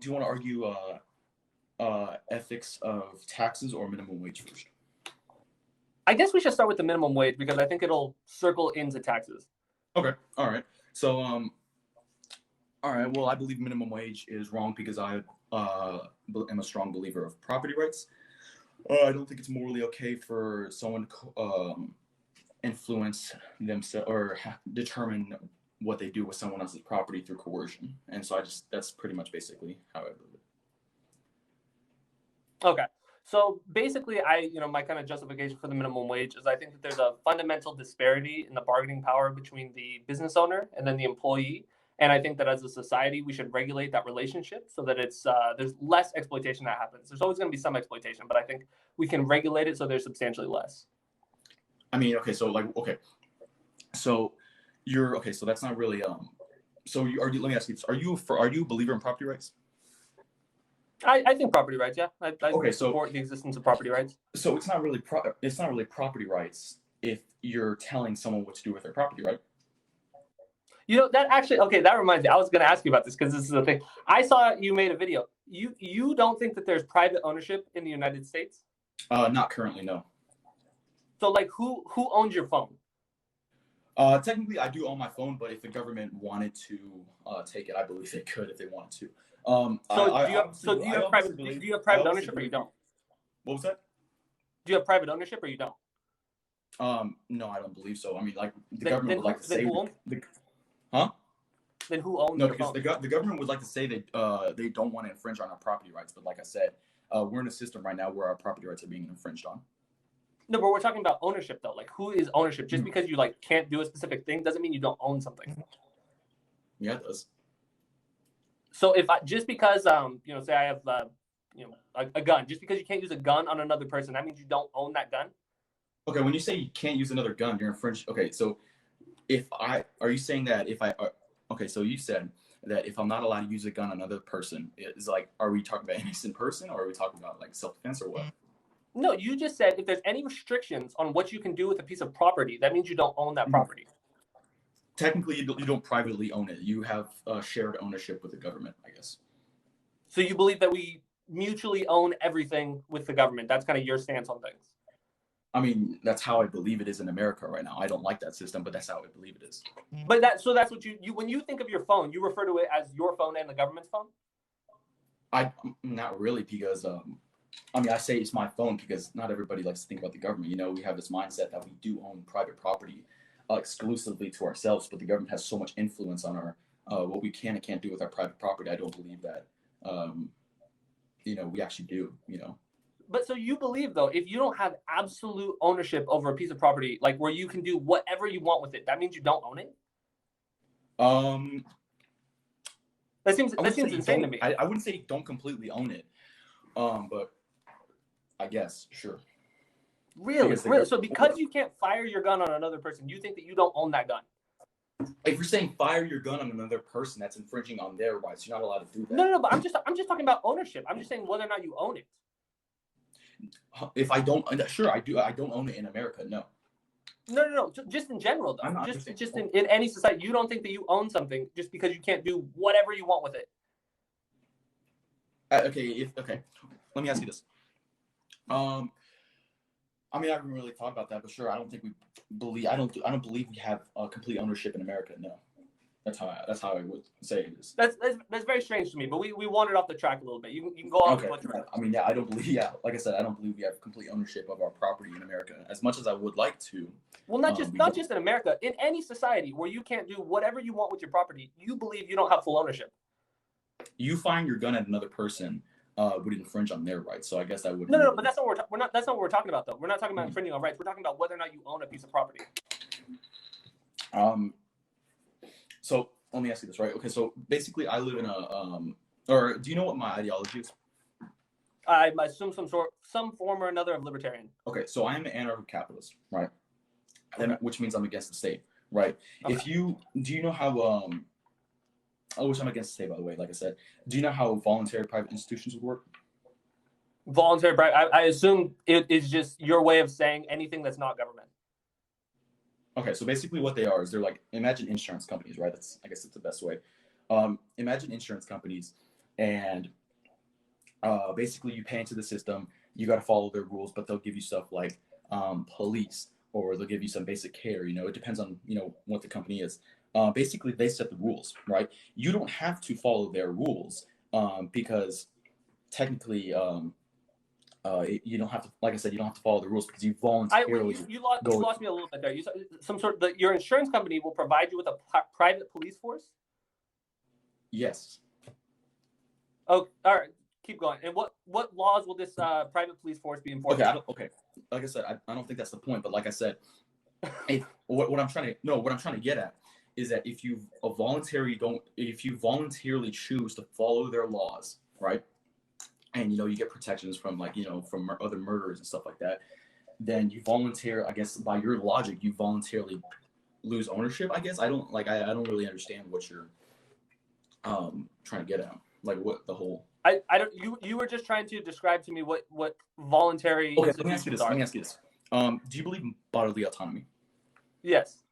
do you want to argue ethics of taxes or minimum wage first? I guess we should start with the minimum wage because I think it'll circle into taxes. Okay. All right. So, all right. Well, I believe minimum wage is wrong because I am a strong believer of property rights. I don't think it's morally okay for someone to influence themselves or determine what they do with someone else's property through coercion. And so that's pretty much basically how I believe it. Okay. So basically, my kind of justification for the minimum wage is I think that there's a fundamental disparity in the bargaining power between the business owner and then the employee. And I think that as a society, we should regulate that relationship so that there's less exploitation that happens. There's always going to be some exploitation, but I think we can regulate it so there's substantially less. I mean, okay, so so that's not really let me ask you this: Are you a believer in property rights? I think property rights, yeah. I support the existence of property rights. So it's not really property rights if you're telling someone what to do with their property, right? That reminds me. I was going to ask you about this because this is the thing. I saw you made a video. You don't think that there's private ownership in the United States? Not currently, no. So who owns your phone? Technically, I do own my phone, but if the government wanted to take it, I believe they could if they wanted to. Do you have private ownership or you don't? What was that? Do you have private ownership or you don't? No, I don't believe so. I mean, the government would like to say. Huh? Then who owns? No, because the government would like to say that they don't want to infringe on our property rights, but like I said, we're in a system right now where our property rights are being infringed on. No, but we're talking about ownership though. Who is ownership? Just because you can't do a specific thing doesn't mean you don't own something. Yeah, it does. So just because say I have a gun, just because you can't use a gun on another person, that means you don't own that gun? Okay, when you say you can't use another gun, you're infringing. Okay, so are you saying that so you said that if I'm not allowed to use a gun on another person, is are we talking about an innocent person or are we talking about self-defense or what? No, you just said if there's any restrictions on what you can do with a piece of property, that means you don't own that property. Technically, you don't privately own it. You have shared ownership with the government, I guess. So you believe that we mutually own everything with the government. That's kind of your stance on things. I mean, that's how I believe it is in America right now. I don't like that system, but that's how I believe it is. But that's what you when you think of your phone, you refer to it as your phone and the government's phone? Not really, because I say it's my phone because not everybody likes to think about the government. We have this mindset that we do own private property exclusively to ourselves, but the government has so much influence on our what we can and can't do with our private property. I don't believe that we actually do. But so you believe though, if you don't have absolute ownership over a piece of property, where you can do whatever you want with it, that means you don't own it? That seems insane to me. I wouldn't say you don't completely own it, but I guess sure. Really? So because you can't fire your gun on another person, you think that you don't own that gun? If you're saying fire your gun on another person, that's infringing on their rights. You're not allowed to do that. No, but I'm just talking about ownership. I'm just saying whether or not you own it. If I don't, sure, I do. I don't own it in America. No. No. Just in general, though. Just in any society, you don't think that you own something just because you can't do whatever you want with it. Okay. Let me ask you this. I haven't really thought about that, but sure, I don't believe we have complete ownership in America. No. That's how I would say it is. That's very strange to me, but we wandered off the track a little bit. You can go off. Okay. I don't believe. Yeah, like I said, I don't believe we have complete ownership of our property in America. As much as I would like to. Well, not just in America. In any society where you can't do whatever you want with your property, you believe you don't have full ownership. You firing your gun at another person would infringe on their rights. So I guess that would. No, but that's not what we're talking about though. We're not talking about infringing on rights. We're talking about whether or not you own a piece of property. So let me ask you this, right? Okay, so basically I live in or do you know what my ideology is? I assume some form or another of libertarian. Okay, so I am an anarcho-capitalist, right? Okay. Which means I'm against the state, right? Okay. Do you know how which I'm against the state, by the way, like I said. Do you know how voluntary private institutions would work? Voluntary private, I assume it is just your way of saying anything that's not government. Okay, so basically what they are is they're imagine insurance companies, right? I guess that's the best way. Imagine insurance companies, and basically you pay into the system. You got to follow their rules, but they'll give you stuff like police, or they'll give you some basic care. It depends on what the company is. Basically, they set the rules, right? You don't have to follow their rules because technically, you don't have to. Like I said, you don't have to follow the rules because you voluntarily. You lost me a little bit there. You some sort of your insurance company will provide you with a private police force. Yes. Oh, all right. Keep going. And what laws will this private police force be enforcing? Okay. Like I said, I don't think that's the point. But like I said, what I'm trying to get at is that if you voluntarily choose to follow their laws, right, and you get protections from from other murderers and stuff like that, then you I guess by your logic, you voluntarily lose ownership. I guess I don't really understand what you're trying to get at, like what the whole. I don't. You were just trying to describe to me what voluntary. Okay, let me ask you this. Do you believe in bodily autonomy? Yes.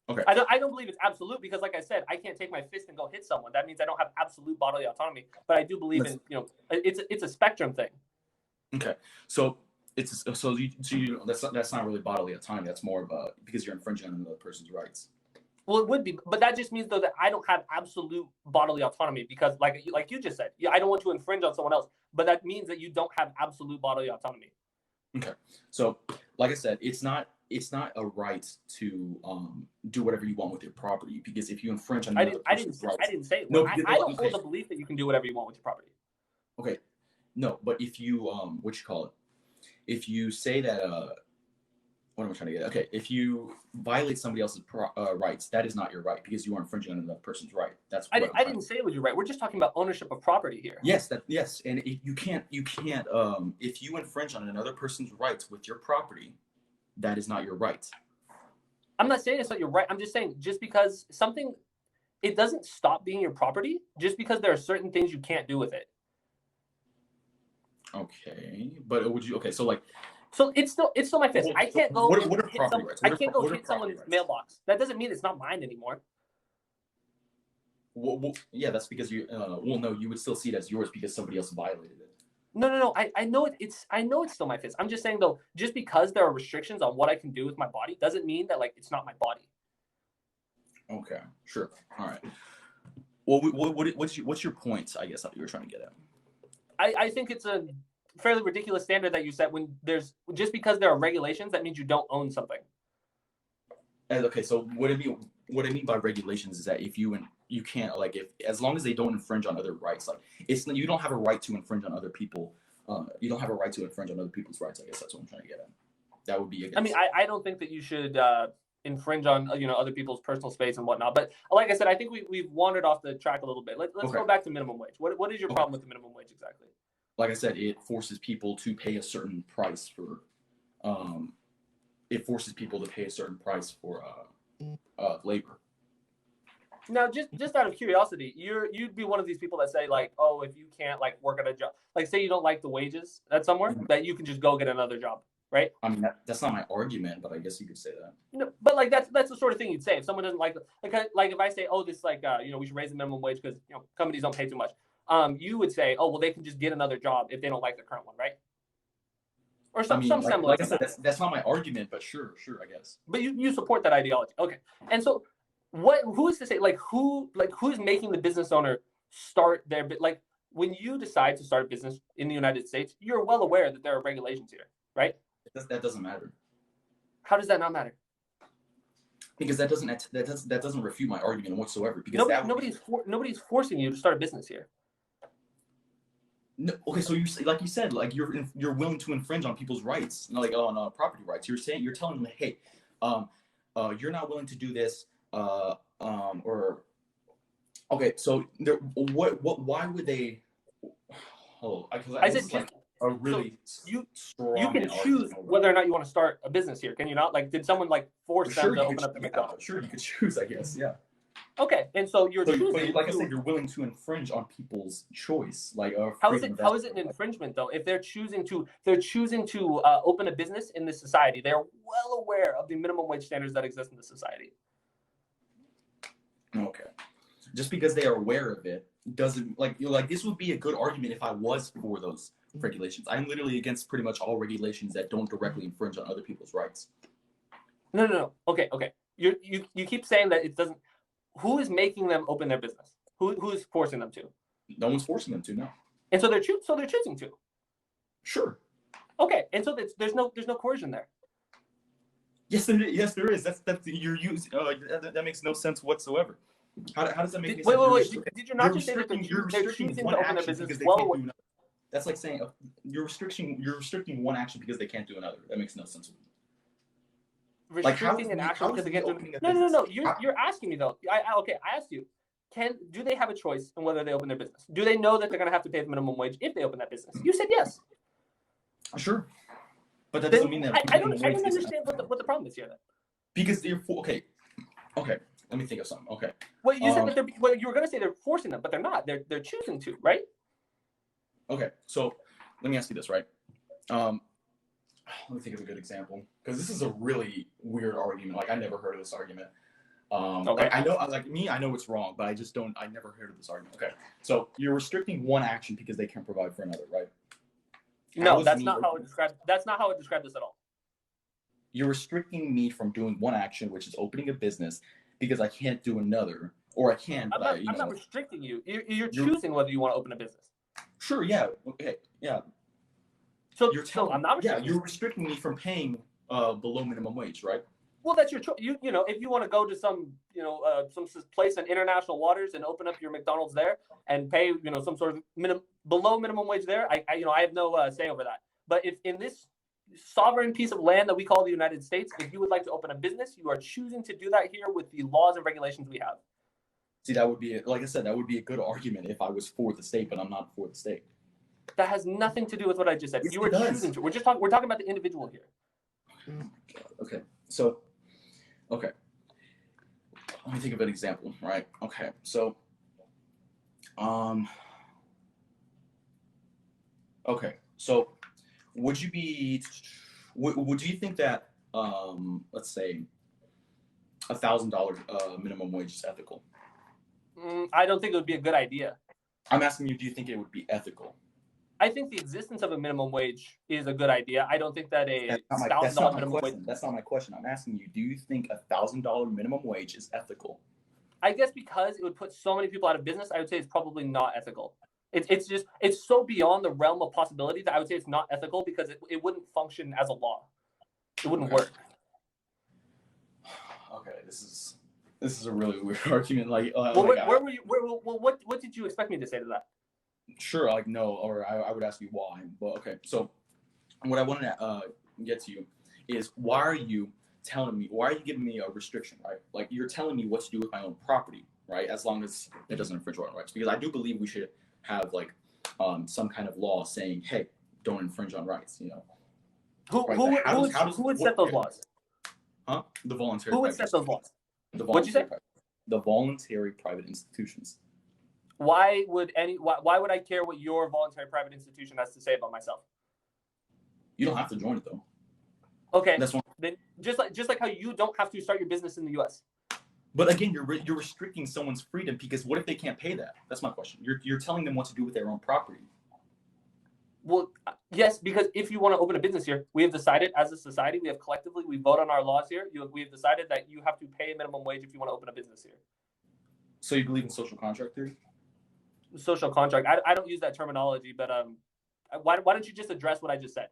Okay. I don't believe it's absolute because, like I said, I can't take my fist and go hit someone. That means I don't have absolute bodily autonomy. But I do believe in it's a spectrum thing. Okay, so that's not really bodily autonomy. That's more of because you're infringing on another person's rights. Well, it would be, but that just means though that I don't have absolute bodily autonomy because, like you just said, I don't want to infringe on someone else. But that means that you don't have absolute bodily autonomy. Okay, so like I said, it's not a right to do whatever you want with your property, because if you infringe on another person's rights, I didn't say it. No, I don't hold the belief that you can do whatever you want with your property. Okay, no, but if you if you say that what am I trying to get at? Okay, if you violate somebody else's rights, that is not your right because you are infringing on another person's right. That's what I didn't say it was your right. We're just talking about ownership of property here. Yes, and you can't if you infringe on another person's rights with your property, that is not your right. I'm not saying it's not your right. I'm just saying just because something, it doesn't stop being your property just because there are certain things you can't do with it. Okay, but would you? Okay, so like. So it's still my fist. I can't go hit someone's mailbox. That doesn't mean it's not mine anymore. Well, yeah, that's because you. No, you would still see it as yours because somebody else violated it. No. I know it's still my fist. I'm just saying though, just because there are restrictions on what I can do with my body doesn't mean that it's not my body. Okay, sure, all right. Well, what's your point? I guess that you were trying to get at. I think it's a fairly ridiculous standard that you set when there's just because there are regulations that means you don't own something. Okay, so what I mean by regulations is that if you can't as long as they don't infringe on other rights, you don't have a right to infringe on other people. You don't have a right to infringe on other people's rights. I guess that's what I'm trying to get at. That would be. I mean, I don't think that you should infringe on other people's personal space and whatnot. But like I said, I think we've wandered off the track a little bit. Let's go back to minimum wage. What is your problem with the minimum wage exactly? Like I said, it forces people to pay a certain price for. It forces people to pay a certain price for labor. Now, just out of curiosity, you'd be one of these people that say oh, if you can't work at a job, say you don't like the wages at somewhere, that you can just go get another job, right? I mean, that's not my argument, but I guess you could say that. No, but that's the sort of thing you'd say if someone doesn't like if I say, oh, this we should raise the minimum wage because companies don't pay too much. You would say, oh, well, they can just get another job if they don't like the current one, right? Or some similar. Like I said, that's not my argument, but sure, I guess. But you support that ideology, okay? And so, who's to say who's making the business owner start their when you decide to start a business in the United States, you're well aware that there are regulations here, right? That doesn't matter. How does that not matter? Because that doesn't refute my argument whatsoever. Because nobody's forcing you to start a business here. No, okay, so you said you're willing to infringe on people's rights, on property rights. You're telling them, hey, you're not willing to do this, or okay, so why would they? Oh, I said a really you can choose whether or not you want to start a business here. Can you not? Did someone force them to open up the McDonald's? Sure, you could choose, I guess. Yeah. Okay, and so you're choosing. But I said, you're willing to infringe on people's choice. How is it an infringement though? If they're choosing to open a business in this society, they're well aware of the minimum wage standards that exist in the society. Okay, just because they are aware of it doesn't like this would be a good argument if I was for those regulations. I'm literally against pretty much all regulations that don't directly infringe on other people's rights. No. Okay. You keep saying that it doesn't. Who is making them open their business? Who is forcing them to? No one's forcing them to. No. And so they're choosing to. Sure. Okay. And so there's no coercion there. Yes, there is. That's you're using. That makes no sense whatsoever. How does that make any sense? Wait. Did you not just say that they're choosing to open their business? That's like saying you're restricting one action because they can't do another. That makes no sense. Restricting an action because they can't do no. You're asking me though. I asked you. Do they have a choice in whether they open their business? Do they know that they're going to have to pay the minimum wage if they open that business? You said yes. Sure, but that doesn't mean that. I don't understand what the problem is here then. Because they're okay. Let me think of something. Okay. Well, you said that you were going to say they're forcing them, but they're not. They're choosing to, right? Okay, so let me ask you this, right? Let me think of a good example because this is a really weird argument. Like I never heard of this argument. Okay. I know it's wrong, but I never heard of this argument. Okay, so you're restricting one action because they can't provide for another, right? No, that's not how it describes this at all. You're restricting me from doing one action, which is opening a business, because I can't do another, or I can. I'm not restricting you. You're choosing whether you want to open a business. Sure. Yeah. Okay. Yeah. So I'm not restricting. Yeah, you're restricting me from paying below minimum wage, right? Well, that's your choice. You know, if you want to go to some place in international waters and open up your McDonald's there and pay some sort of below minimum wage there, I have no say over that. But if in this sovereign piece of land that we call the United States, if you would like to open a business, you are choosing to do that here with the laws and regulations we have. See, that would be, like I said, that would be a good argument if I was for the state, but I'm not for the state. That has nothing to do with what I just said. Yes, you were choosing to. We're talking about the individual here. Oh my God. Okay. So, okay. Let me think of an example, right? Okay. So, okay. So, would you think that, let's say, $1,000 minimum wage is ethical? I don't think it would be a good idea. I'm asking you, do you think it would be ethical? I think the existence of a minimum wage is a good idea. I don't think that $1,000 minimum wage. That's not my question. I'm asking you, do you think $1,000 minimum wage is ethical? I guess because it would put so many people out of business, I would say it's probably not ethical. It's so beyond the realm of possibility that I would say it's not ethical because it wouldn't function as a law. It wouldn't work. Okay, this is a really weird argument. What did you expect me to say to that? Sure, like no, or I would ask you why. But okay, so what I wanted to get to you is why are you giving me a restriction, right? Like you're telling me what to do with my own property, right? As long as it doesn't infringe on rights, because I do believe we should have like some kind of law saying, hey, don't infringe on rights, Who would set those laws? Huh? The voluntary. Who would set those laws? What'd you say? The voluntary private institutions. Why would I care what your voluntary private institution has to say about myself? You don't have to join it though. Okay. Then just like how you don't have to start your business in the U.S. But again, you're restricting someone's freedom because what if they can't pay that? That's my question. You're telling them what to do with their own property. Well, yes, because if you want to open a business here, we have decided as a society, we vote on our laws here. We have decided that you have to pay a minimum wage if you want to open a business here. So you believe in social contract theory? Social contract. I don't use that terminology, but why don't you just address what I just said?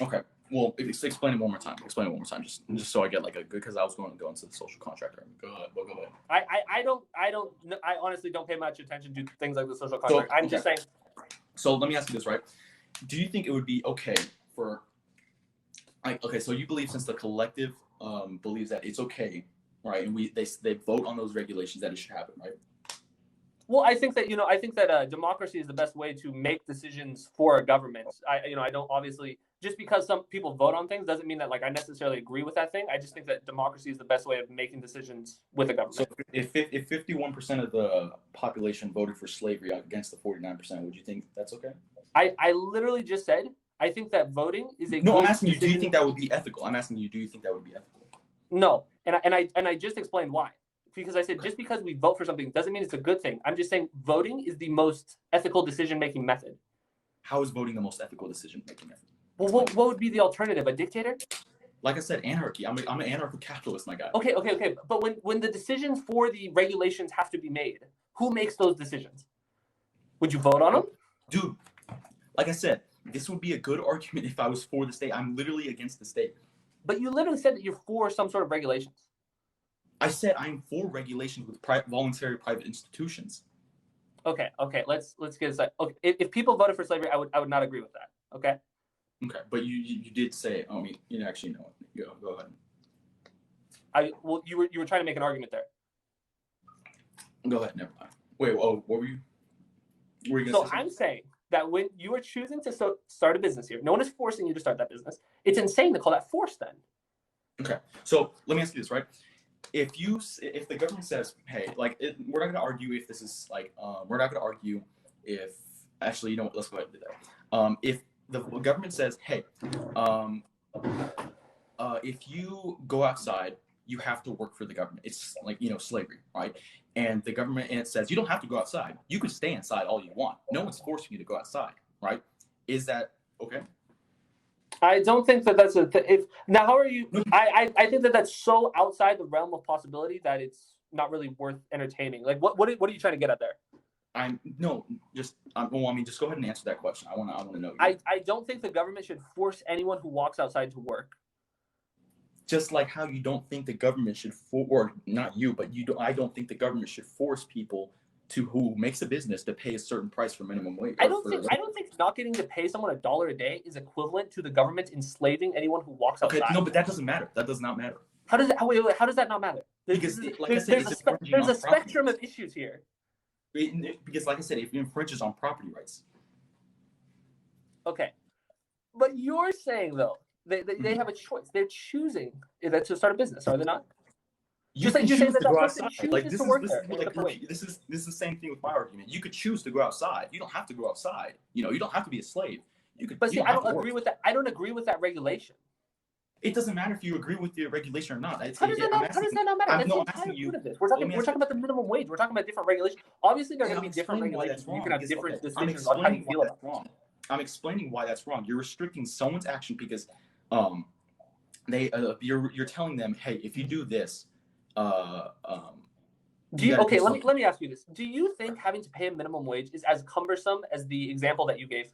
Okay. Well, explain it one more time. Just so I get like a good, because I was going to go into the social contract. Go ahead. I honestly don't pay much attention to things like the social contract. I'm just saying. So let me ask you this, right? Do you think it would be okay for, so you believe since the collective believes that it's okay, right? And they vote on those regulations that it should happen, right? Well, I think that democracy is the best way to make decisions for a government. I don't obviously, just because some people vote on things doesn't mean that like I necessarily agree with that thing. I just think that democracy is the best way of making decisions with a government. So if 51% of the population voted for slavery against the 49%, would you think that's okay? I literally just said I think that voting is a no. I'm asking you, do you think that would be ethical? I'm asking you, do you think that would be ethical? No, and I just explained why. because I said just because we vote for something doesn't mean it's a good thing. I'm just saying voting is the most ethical decision-making method. How is voting the most ethical decision-making method? Well, what would be the alternative? A dictator? Like I said, anarchy. I'm an anarcho-capitalist, my guy. Okay. But when the decisions for the regulations have to be made, who makes those decisions? Would you vote on them? Dude, like I said, this would be a good argument if I was for the state. I'm literally against the state. But you literally said that you're for some sort of regulations. I said I'm for regulations with voluntary private institutions. Okay. Let's get aside. Okay, if people voted for slavery, I would not agree with that. Okay. Okay, but you did say. I mean, you actually know it. Go ahead. You were trying to make an argument there. Go ahead. Never mind. Wait. Oh, what were you? Were you So I'm saying that when you are choosing to start a business here, no one is forcing you to start that business. It's insane to call that force then. Okay. So let me ask you this, right? If the government says, hey, like, we're not going to argue if this is like, we're not going to argue if, actually, you know what, let's go ahead and do that. If the government says, hey, if you go outside, you have to work for the government. It's like, slavery, right? And the government, and it says, you don't have to go outside. You can stay inside all you want. No one's forcing you to go outside, right? Is that okay? I don't think that that's now, how are you? I think that that's so outside the realm of possibility that it's not really worth entertaining. Like, what are you trying to get at there? Just go ahead and answer that question. I want to know. I don't think the government should force anyone who walks outside to work. Just like how you don't think the government should or not you, but I don't think the government should force people who makes a business to pay a certain price for minimum wage. I don't think not getting to pay someone $1 a day is equivalent to the government enslaving anyone who walks outside. Okay, no, but that doesn't matter. That does not matter. How does that not matter? There's a spectrum of issues here. Because, like I said, it infringes on property rights. Okay, but you're saying though they have a choice. They're choosing to start a business, are they not? You can choose to go outside. Like this is the same thing with my argument. You could choose to go outside. You don't have to go outside. You don't have to be a slave. You could. But see, I don't agree with that. I don't agree with that regulation. It doesn't matter if you agree with the regulation or not. How does that not matter? That's the entire point of this. We're talking about the minimum wage. We're talking about different regulations. Obviously, there are going to be different regulations. You can have different decisions on how you feel about it. I'm explaining why that's wrong. You're restricting someone's action because you're telling them, hey, if you do this. Okay, let me ask you this. Do you think having to pay a minimum wage is as cumbersome as the example that you gave?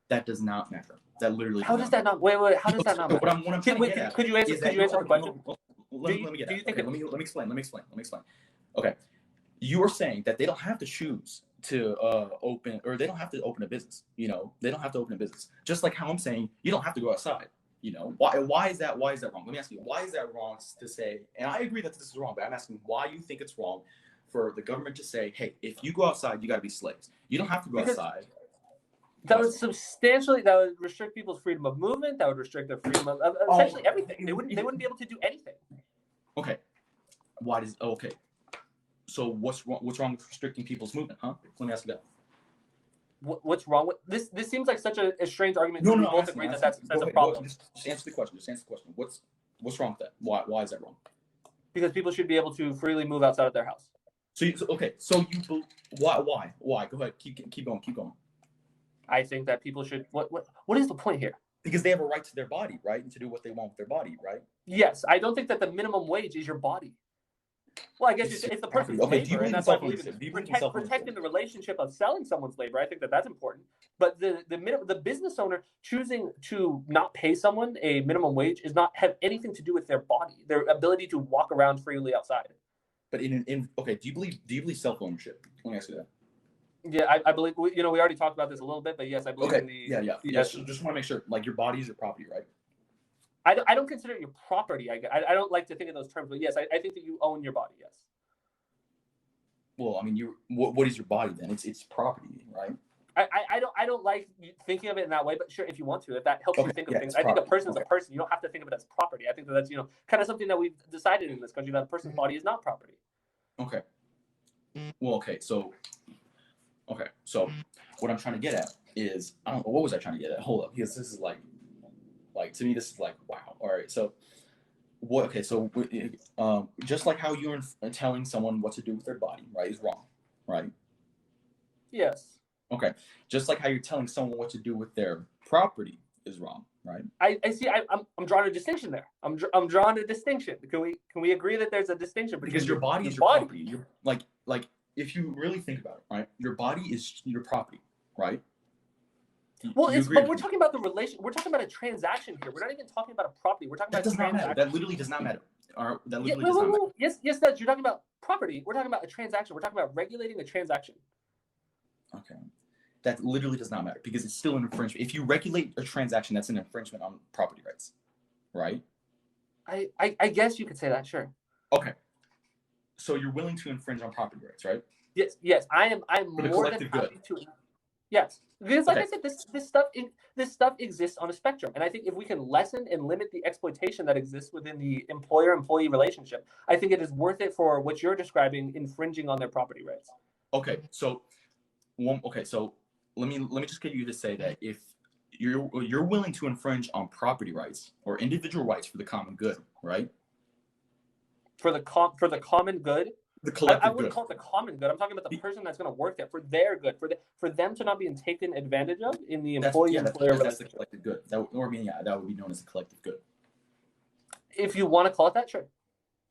That does not matter. That literally. How does that not? Wait. How does that not matter? What I'm trying to get at. Could you answer the question? Let me explain. Okay, you are saying that they don't have to choose to open, or they don't have to open a business. They don't have to open a business. Just like how I'm saying, you don't have to go outside. Why is that wrong? Let me ask you, why is that wrong to say? And I agree that this is wrong, but I'm asking why you think it's wrong for the government to say, hey, if you go outside, you got to be slaves. You don't have to go outside. That would restrict people's freedom of movement. That would restrict their freedom of essentially everything. They wouldn't be able to do anything. Okay. So what's wrong with restricting people's movement, huh? Let me ask you that. What's wrong with this? This seems like such a strange argument. No, we both agree that's a problem. Just answer the question. What's wrong with that? Why is that wrong? Because people should be able to freely move outside of their house. Why? Go ahead. Keep going. I think that people should. What is the point here? Because they have a right to their body, right, and to do what they want with their body, right? Yes, I don't think that the minimum wage is your body. Well, I guess it's the person's labor, and that's why I believe in protecting the relationship of selling someone's labor. I think that that's important. But the business owner choosing to not pay someone a minimum wage is not have anything to do with their body, their ability to walk around freely outside. But do you believe self-ownership? Let me ask you that. Yeah, I believe. We already talked about this a little bit, but yes, I believe in the. Yeah. So just want to make sure, like, your body is your property, right? I don't consider it your property. I don't like to think of those terms, but yes, I think that you own your body. Yes. Well, I mean, what is your body then? It's property, right? I don't like thinking of it in that way, but sure, if you want to, if that helps you think of things. I think a person is a person. You don't have to think of it as property. I think that's kind of something that we've decided in this country, that a person's body is not property. Okay. Well, so what I'm trying to get at is, I don't know, what was I trying to get at? Hold up, because this is like to me, this is like, wow. All right, so what? Okay, so just like how you're telling someone what to do with their body, right, is wrong, right? Yes. Okay, just like how you're telling someone what to do with their property is wrong, right? I see. I'm drawing a distinction there. I'm drawing a distinction. Can we agree that there's a distinction between Because your body is your property. You're like if you really think about it, right? Your body is your property, right? Well, but we're talking about the relation. We're talking about a transaction here. We're not even talking about a property. We're talking about a transaction. That literally does not matter. That literally does not matter. Yes, you're talking about property. We're talking about a transaction. We're talking about regulating a transaction. Okay. That literally does not matter because it's still an infringement. If you regulate a transaction, that's an infringement on property rights, right? I guess you could say that, sure. Okay. So you're willing to infringe on property rights, right? Yes. I'm more than happy to. Yes, because like I said, this stuff exists on a spectrum, and I think if we can lessen and limit the exploitation that exists within the employer-employee relationship, I think it is worth it for what you're describing, infringing on their property rights. Okay, so let me just get you to say that if you're willing to infringe on property rights or individual rights for the common good, right? For the common good. The collective I wouldn't good. call it the common good. I'm talking about the person that's going to work there for their good, for them to not being taken advantage of in the employee-employer relationship. That's the collective good. That would be known as the collective good. If you want to call it that, sure.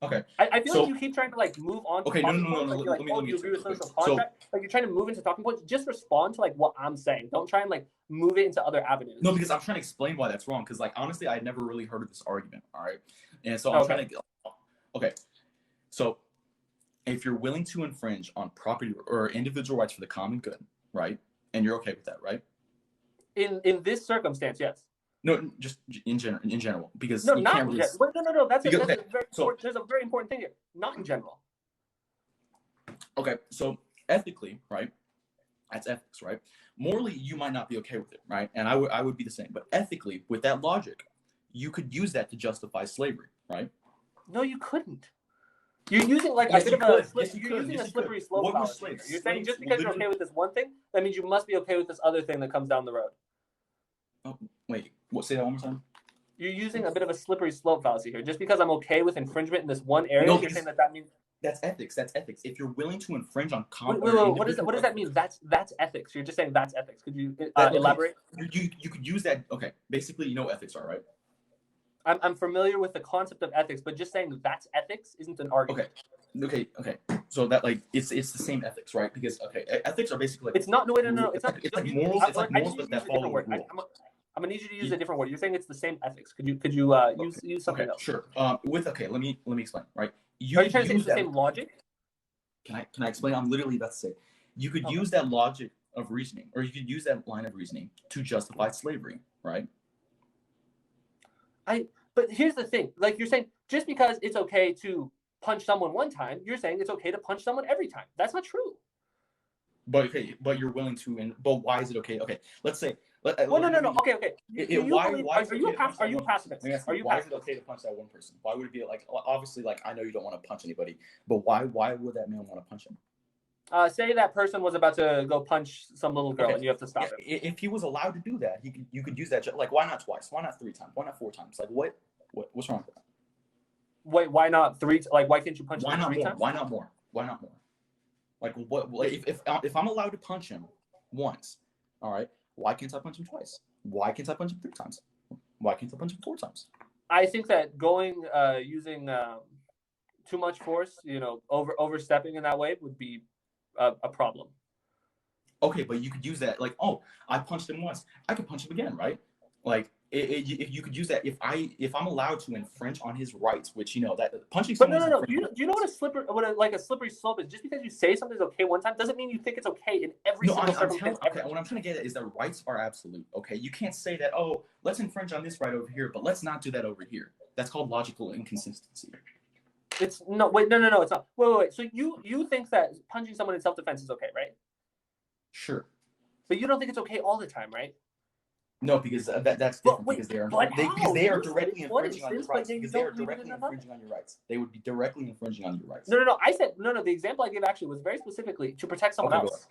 Okay. I feel like you keep trying to like move on. To okay, no. Let me agree with social contract. Like you're trying to move into talking points. Just respond to like what I'm saying. Don't try and like move it into other avenues. No, because I'm trying to explain why that's wrong. Because like honestly, I had never really heard of this argument. All right, and so I'm trying to. Okay, so if you're willing to infringe on property or individual rights for the common good, right, and you're okay with that, right? In this circumstance, yes. No, just in general, because no, you not can't in really... No. There's a very important thing here. Not in general. Okay, so ethically, right? That's ethics, right? Morally, you might not be okay with it, right? And I would be the same. But ethically, with that logic, you could use that to justify slavery, right? No, you couldn't. You're using like a bit of a slippery slope fallacy. You're saying just because you're okay with this one thing, that means you must be okay with this other thing that comes down the road. Oh, wait, say that one more time? You're using a bit of a slippery slope fallacy here. Just because I'm okay with infringement in this one area, you're saying that means... That's ethics. If you're willing to infringe on common... What does that mean? That's ethics. You're just saying that's ethics. Could you elaborate? You could use that... Okay, basically, you know what ethics are, right? I'm familiar with the concept of ethics, but just saying that's ethics isn't an argument. Okay. So that like it's the same ethics, right? Because ethics are basically like, it's not. No, it's not. It's like morals. It's like morals, but that follow a rule. I'm gonna need you to use a different word. You're saying it's the same ethics. Could you use something else? Sure. Let me explain. Right. Are you trying to say it's the same logic? Can I explain? I'm literally about to say you could use that logic of reasoning, or you could use that line of reasoning to justify slavery, right? But here's the thing. Like you're saying, just because it's okay to punch someone one time, you're saying it's okay to punch someone every time. That's not true. But you're willing to. But why is it okay? Okay, let's say. No. Okay. Are you a pacifist? Why is it okay to punch that one person? Why would it be like? Obviously, like I know you don't want to punch anybody, but why would that man want to punch him? Say that person was about to go punch some little girl, and you have to stop him. If he was allowed to do that, you could use that. Like, why not twice? Why not 3 times? Why not 4 times? Like, what's wrong with that? Wait, why not 3? Like, why can't you punch him 3 times? Why not more? Like, what? Like, if I'm allowed to punch him once, all right, why can't I punch him twice? Why can't I punch him 3 times? Why can't I punch him 4 times? I think that using too much force, overstepping in that way would be a problem. Okay, but you could use that like, oh, I punched him once, I could punch him again, right? Like you could use that if I'm allowed to infringe on his rights, which that punching someone. But no. Do you know what a slippery slope is? Just because you say something's okay one time doesn't mean you think it's okay in every single circumstance. Okay, what I'm trying to get at is that rights are absolute. Okay, you can't say that. Oh, let's infringe on this right over here, but let's not do that over here. That's called logical inconsistency. It's no. It's not. Wait. So you think that punching someone in self-defense is okay, right? Sure. But you don't think it's okay all the time, right? No, because that's different. Because they are directly infringing on your rights. Because they are directly infringing on your rights. They would be directly infringing on your rights. No. I said no. The example I gave actually was very specifically to protect someone else.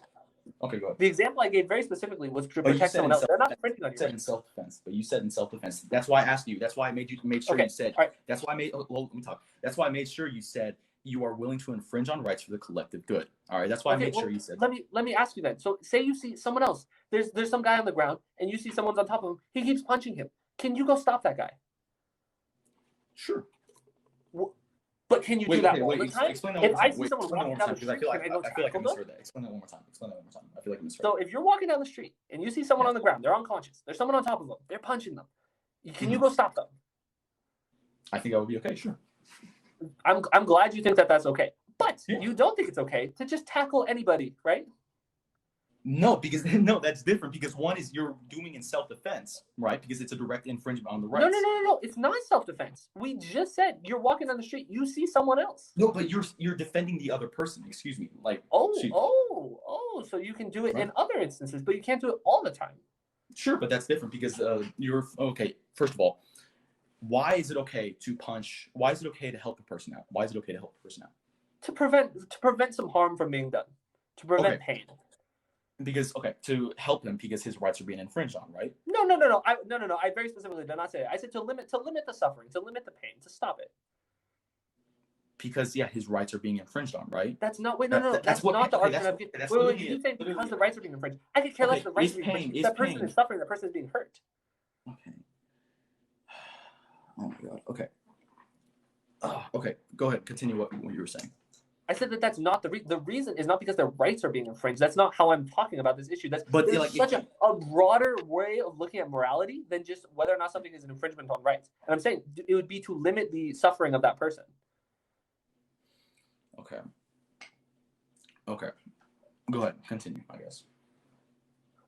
Okay, go ahead. The example I gave very specifically was to But you protect said someone in else. They're not self-defense. infringing on You you. said in self-defense. But you said in self-defense. That's why I asked you. That's why I made sure Okay. you said. All right. That's why I made. Well, let me talk. That's why I made sure you said you are willing to infringe on rights for the collective good. All right. That's why I made sure you said. Let me ask you then. So say you see someone else. There's some guy on the ground, and you see someone's on top of him. He keeps punching him. Can you go stop that guy? Sure. But can you do that all the time? Explain that one If more I time. see someone walking down the street, I feel like can I go I tackle them? misheard that. Explain that one more time. Explain that one more time. I feel like I misheard. So if you're walking down the street and you see someone on the ground, they're unconscious. There's someone on top of them. They're punching them. Can you go stop them? I think that would be okay. Sure. I'm glad you think that that's okay. But you don't think it's okay to just tackle anybody, right? No, because no, that's different. Because one is you're doing in self-defense, right? Because it's a direct infringement on the rights. No. It's not self-defense. We just said you're walking down the street, you see someone else. No, but you're defending the other person. Excuse me. Like so you can do it in other instances, but you can't do it all the time. Sure, but that's different because you're okay. First of all, why is it okay to punch? Why is it okay to help the person out? Why is it okay to help the person out? To prevent some harm from being done, to prevent pain. Because to help him because his rights are being infringed on, right? No. I very specifically did not say that. I said to limit the suffering, to limit the pain, to stop it. Because his rights are being infringed on, right? That's not. Wait, no. That's not the argument I'm giving. Wait. You say because the rights are being infringed. I could care less if the rights are being infringed. That person is suffering. That person is being hurt. Okay. Oh my God. Okay. Okay. Go ahead. Continue what you were saying. I said that that's not the reason is not because their rights are being infringed. That's not how I'm talking about this issue. There's such a broader way of looking at morality than just whether or not something is an infringement on rights. And I'm saying it would be to limit the suffering of that person. Okay. Go ahead. Continue, I guess.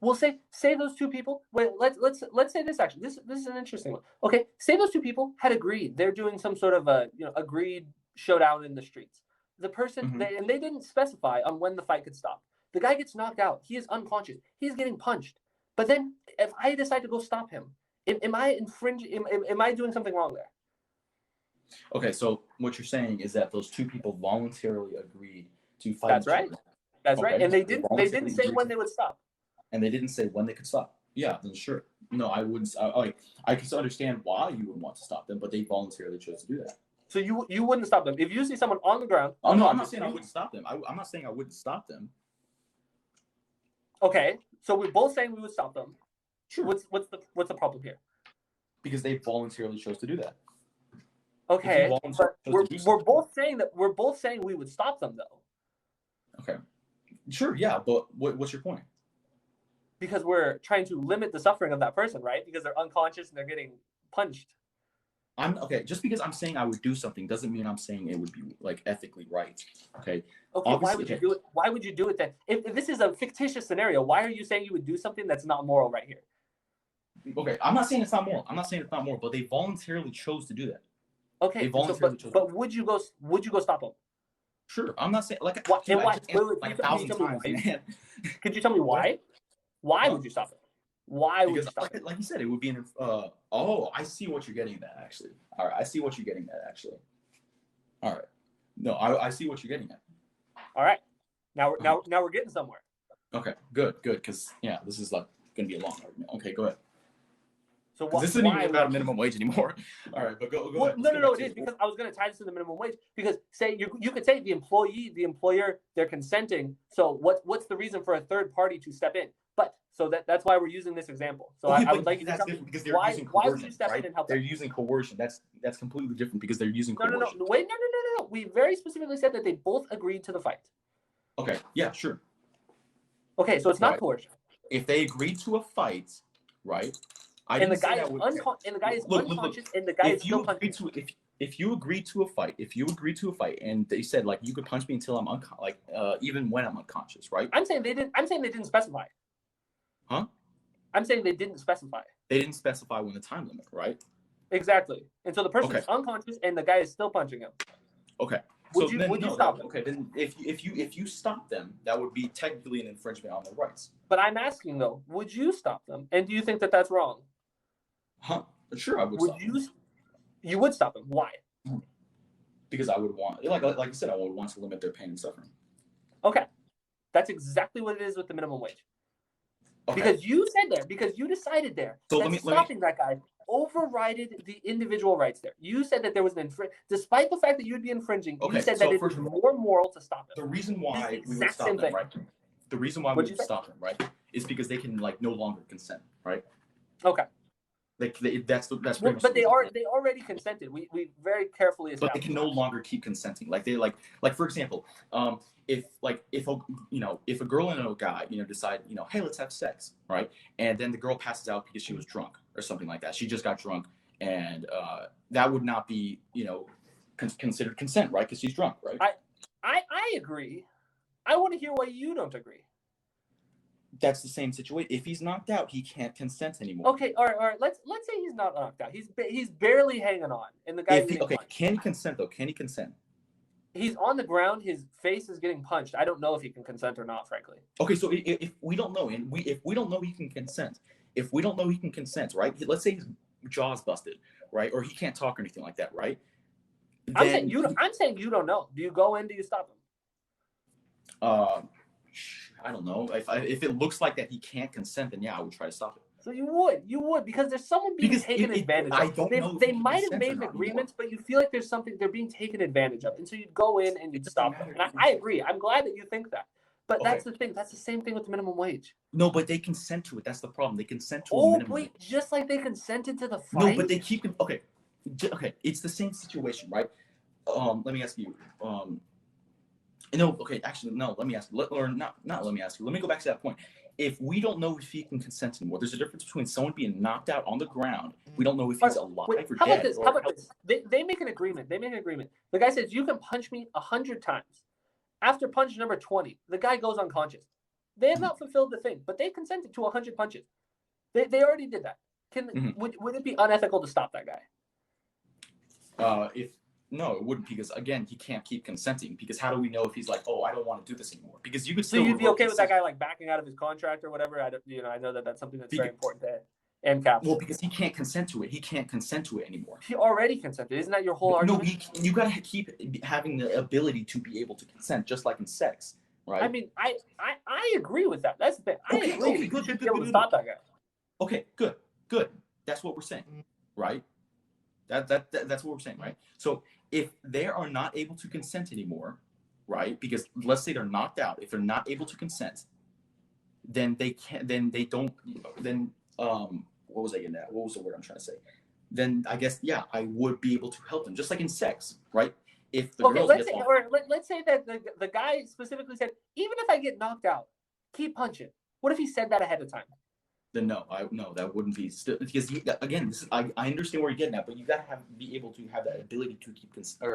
Well, say those two people. Wait, let's say this actually. This is an interesting one. Okay, say those two people had agreed. They're doing some sort of agreed showdown in the streets. The person and they didn't specify on when the fight could stop. The guy gets knocked out. He is unconscious. He's getting punched. But then, if I decide to go stop him, am I infringing? Am I doing something wrong there? Okay, so what you're saying is that those two people voluntarily agreed to fight. That's right. That's right. And they didn't say when they would stop. And they didn't say when they could stop. Yeah, then sure. No, I wouldn't. I can understand why you would want to stop them, but they voluntarily chose to do that. So you wouldn't stop them if you see someone on the ground. Oh no, I'm not saying I wouldn't stop them. I'm not saying I wouldn't stop them. Okay, so we're both saying we would stop them. Sure. What's the problem here? Because they voluntarily chose to do that. Okay, but we're both saying we would stop them though. Okay, sure, yeah, but what's your point? Because we're trying to limit the suffering of that person, right? Because they're unconscious and they're getting punched. Just because I'm saying I would do something doesn't mean I'm saying it would be like ethically right. Okay. Okay. Why would you do it? Why would you do it then? If this is a fictitious scenario, why are you saying you would do something that's not moral right here? Okay, I'm not saying it's not moral. But they voluntarily chose to do that. Okay. But would you go stop them? Sure. I'm not saying like why? Like 1,000 times, man. Could you tell me why? Why would you stop it? Why would you stop it? Like you said, it would be an. I see what you're getting at, actually. All right, I see what you're getting at, actually. All right. No, I see what you're getting at. All right. Now we're getting somewhere. Okay, good. Because this is like gonna be a long argument. Okay, go ahead. So this isn't even about minimum wage anymore. All right, but go ahead. No, it is because I was going to tie this to the minimum wage because say you could say the employee, the employer, they're consenting. So what's the reason for a third party to step in? But so that's why we're using this example. So I would like you to tell me because they're using coercion, why would you step in and help them? They're using coercion. That's completely different because they're using coercion. No. Wait, no. We very specifically said that they both agreed to the fight. Okay. Yeah. Sure. Okay, so it's not coercion. If they agreed to a fight, right? And the guy is unconscious, and the guy is still punching. If you agree to a fight, and they said like you could punch me until I'm even when I'm unconscious, right? I'm saying they didn't specify. Huh? I'm saying they didn't specify. They didn't specify when the time limit, right? Exactly. And so the person is unconscious, and the guy is still punching him. Okay. Would you stop them? Okay, then if you stop them, that would be technically an infringement on their rights. But I'm asking though, would you stop them? And do you think that that's wrong? Huh? Sure, I would. You would stop them. Why? Because I would want, like you said, I would want to limit their pain and suffering. Okay. That's exactly what it is with the minimum wage. Okay. Because you said there, because you decided there So that stopping that guy overrided the individual rights there. You said that there was despite the fact that you'd be infringing, you said that it was more moral to stop him. The reason why we would stop them, right? The reason why we would stop them, right, is because they can like no longer consent, right? Okay. That's but they already consented. We very carefully established. But they can no longer keep consenting. Like they like for example, if a girl and a guy decide hey, let's have sex, right, and then the girl passes out because she was drunk or something like that. She just got drunk, and that would not be considered consent, right? Because she's drunk, right? I agree. I want to hear why you don't agree. That's the same situation. If he's knocked out, he can't consent anymore. Okay, all right. Let's say he's not knocked out. He's barely hanging on, and the guy. Can he consent though? Can he consent? He's on the ground. His face is getting punched. I don't know if he can consent or not, frankly. Okay, so if we don't know, and if we don't know he can consent, right? Let's say his jaw's busted, right, or he can't talk or anything like that, right? I'm saying you don't know. Do you go in? Do you stop him? I don't know. If it looks like that he can't consent, then yeah, I would try to stop it. So you would, because there's someone being taken advantage of. I don't know. They might have made agreements, but you feel like there's something they're being taken advantage of, and so you'd go in and you'd stop them. And I agree. I'm glad that you think that. But that's the thing. That's the same thing with the minimum wage. No, but they consent to it. That's the problem. They consent to a minimum wage. Just like they consented to the fight. No, but they keep it. Okay. It's the same situation, right? Let me ask you. No, okay, actually, no, let me ask you. Not let me ask you. Let me go back to that point. If we don't know if he can consent anymore, there's a difference between someone being knocked out on the ground. We don't know if he's alive or dead. How about this? They make an agreement. The guy says, you can punch me 100 times. After punch number 20, the guy goes unconscious. They have not fulfilled the thing, but they consented to 100 punches. They already did that. Would it be unethical to stop that guy? No, it wouldn't, because again, he can't keep consenting. Because how do we know if he's like, oh, I don't want to do this anymore? Because you could still. So you'd be okay with that guy like backing out of his contract or whatever? I know that's something that's very important to end caps. Well, because he can't consent to it. He can't consent to it anymore. He already consented. Isn't that your whole argument? No, you gotta keep having the ability to be able to consent, just like in sex, right? I mean, I agree with that. That's the thing. I agree. Okay, good. Stop that guy. Okay, good. That's what we're saying, right? That's what we're saying, right? So if they are not able to consent anymore, right? Because let's say they're knocked out. If they're not able to consent, then they can't. Then they don't. Then what was I getting at? What was the word I'm trying to say? Then I guess I would be able to help them, just like in sex, right? If the let's say that the guy specifically said, even if I get knocked out, keep punching. What if he said that ahead of time? Then no, that wouldn't be still, because again, I understand where you're getting at, but you gotta be able to have that ability to keep consent.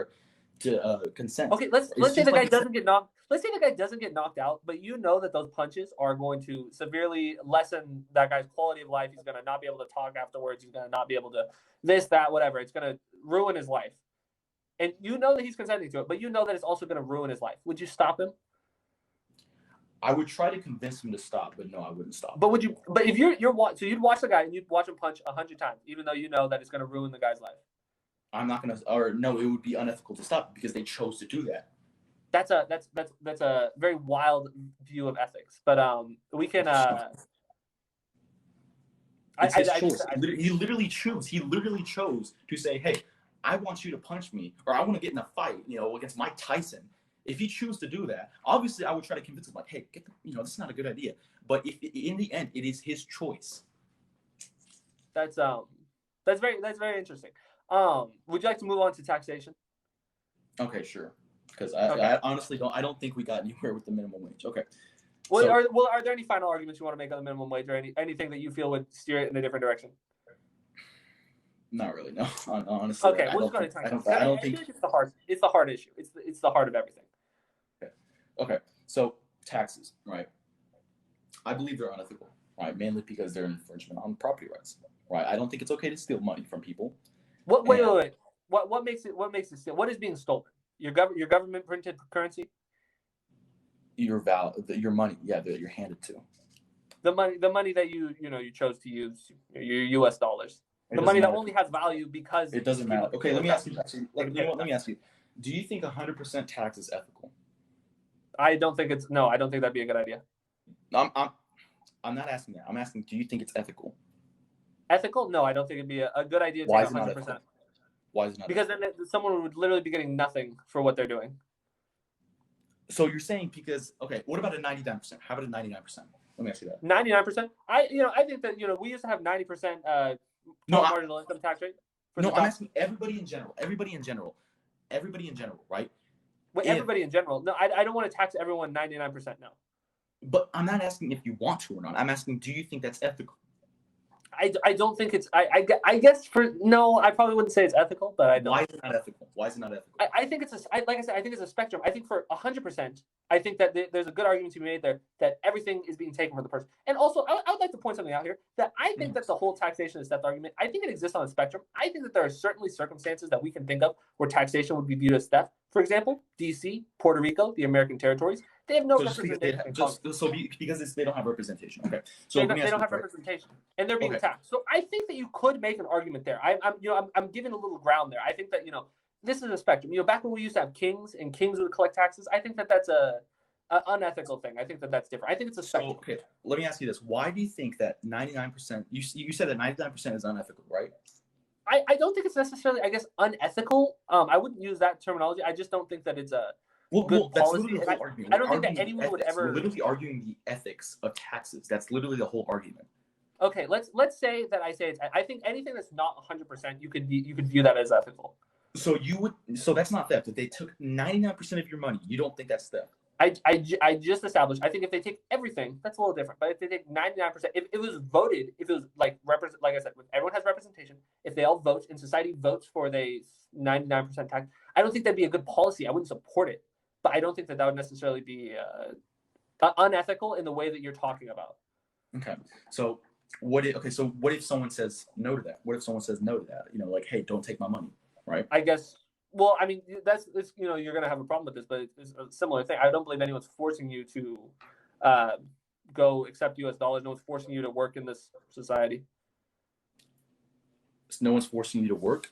Okay, let's say the guy doesn't get knocked. Let's say the guy doesn't get knocked out, but you know that those punches are going to severely lessen that guy's quality of life. He's gonna not be able to talk afterwards. He's gonna not be able to this, that, whatever. It's gonna ruin his life, and you know that he's consenting to it, but you know that it's also gonna ruin his life. Would you stop him? I would try to convince him to stop, but no, I wouldn't stop. But would you? But if you'd watch the guy and you'd watch him punch 100 times, even though you know that it's going to ruin the guy's life. I'm not gonna, or no, it would be unethical to stop because they chose to do that. That's a very wild view of ethics, but we can. He literally chose. He literally chose to say, "Hey, I want you to punch me, or I want to get in a fight, against Mike Tyson." If he chooses to do that, obviously I would try to convince him, like, hey, this is not a good idea. But if in the end it is his choice. That's very interesting. Would you like to move on to taxation? Okay, sure. Because I honestly don't think we got anywhere with the minimum wage. Okay. Well, are there any final arguments you want to make on the minimum wage, or anything that you feel would steer it in a different direction? Not really, no. Honestly, okay, I don't think it's the hard issue. It's the heart of everything. Okay, so taxes, right? I believe they're unethical, right? Mainly because they're infringement on property rights, right? I don't think it's okay to steal money from people. Wait. What makes it steal? What is being stolen? Your government printed currency? Your money, that you're handed to. The money that you chose to use, your U.S. dollars. The money that only has value because it doesn't matter. Okay, let me ask you. Let me ask you. Do you think 100% tax is ethical? I don't think that'd be a good idea. I'm not asking that. I'm asking, do you think it's ethical? Ethical? No, I don't think it'd be a good idea to Why take is it not 100%. ethical? Why is it not Because ethical? then someone would literally be getting nothing for what they're doing. So you're saying because, okay, what about a 99%? How about a 99%? Let me ask you that. 99%? I think that, we used to have 90% marginal income tax rate. I'm asking everybody in general. Everybody in general, right? Wait, everybody in general. No, I don't want to tax everyone 99%, no. But I'm not asking if you want to or not. I'm asking, do you think that's ethical? I don't think it's I guess I probably wouldn't say it's ethical, but I don't. Why is it not ethical? I think it's like I said, I think it's a spectrum. I think for 100%, I think that there's a good argument to be made there that everything is being taken from the person. And also, I would like to point something out here that I think that the whole taxation is theft argument, I think it exists on a spectrum. I think that there are certainly circumstances that we can think of where taxation would be viewed as theft. For example, DC, Puerto Rico, the American territories, they have no representation. Because they don't have representation. Okay, so they don't have representation, and they're being taxed. So I think that you could make an argument there. I'm giving a little ground there. I think that this is a spectrum. Back when we used to have kings and kings would collect taxes, I think that that's a unethical thing. I think that that's different. I think it's a spectrum. So, okay, let me ask you this: why do you think that 99%? You said that 99% is unethical, right? I don't think it's necessarily, I guess, unethical. I wouldn't use that terminology. I just don't think that it's a good policy. I don't think that anyone would ever. We're literally arguing the ethics of taxes. That's literally the whole argument. Okay, let's say that I say it's. I think anything that's not 100%, you could view that as ethical. So that's not theft. If they took 99% of your money, you don't think that's theft? I just established. I think if they take everything, that's a little different. But if they take 99%, if it was voted, if it was like I said, everyone has representation. If they all vote and society votes for the 99% tax, I don't think that'd be a good policy. I wouldn't support it, but I don't think that would necessarily be unethical in the way that you're talking about. Okay, so what if someone says no to that? What if someone says no to that? Like, hey, don't take my money, right? I guess. Well, I mean, it's you're going to have a problem with this, but it's a similar thing. I don't believe anyone's forcing you to go accept U.S. dollars. No one's forcing you to work in this society. No one's forcing you to work?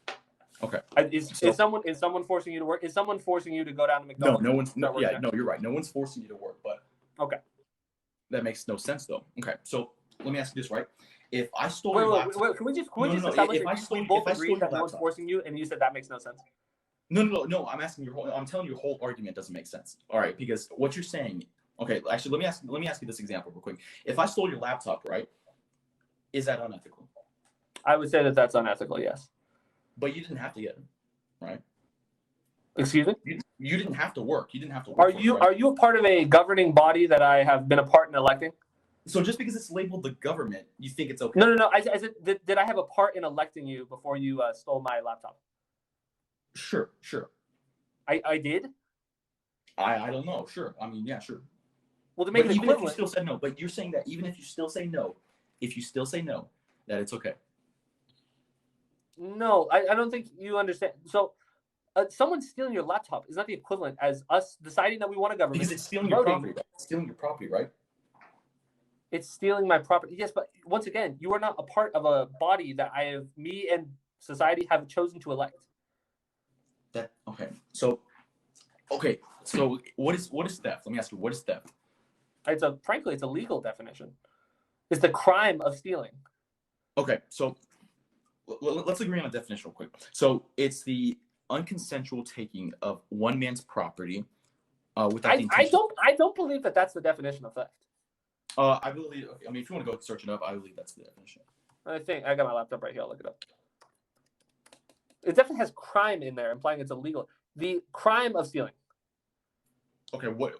Okay. Is someone forcing you to work? Is someone forcing you to go down to McDonald's? No, you're right. No one's forcing you to work, but okay. That makes no sense, though. Okay, so let me ask you this, right? If I stole your laptop... Wait, can we just establish that we both agree that no one's forcing you, and you said that makes no sense? No. I'm telling you your whole argument doesn't make sense. All right, because what you're saying. Okay, actually, let me ask you this example real quick. If I stole your laptop, right, is that unethical? I would say that that's unethical. Yes. But you didn't have to get it, right? Excuse me. You didn't have to work. You didn't have to work. Are you a part of a governing body that I have been a part in electing? So just because it's labeled the government, you think it's okay? No. I said, did I have a part in electing you before you stole my laptop? Sure. I did? I don't know. Sure. I mean, yeah, sure. Well, to make it equivalent. If you still said no, but you're saying that even if you still say no, that it's okay. No, I don't think you understand. So, someone stealing your laptop is not the equivalent as us deciding that we want a government. Because it's stealing your property. It's stealing your property, right? It's stealing my property. Yes, but once again, you are not a part of a body that me and society have chosen to elect. So what is theft? Let me ask you, what is theft? Frankly, it's a legal definition. It's the crime of stealing. Okay, so let's agree on a definition real quick. So it's the unconsensual taking of one man's property without the intention. I don't believe that that's the definition of theft. I believe. I mean, if you want to go search it up, I believe that's the definition. I think I got my laptop right here. I'll look it up. It definitely has crime in there, implying it's illegal. The crime of stealing. Okay, what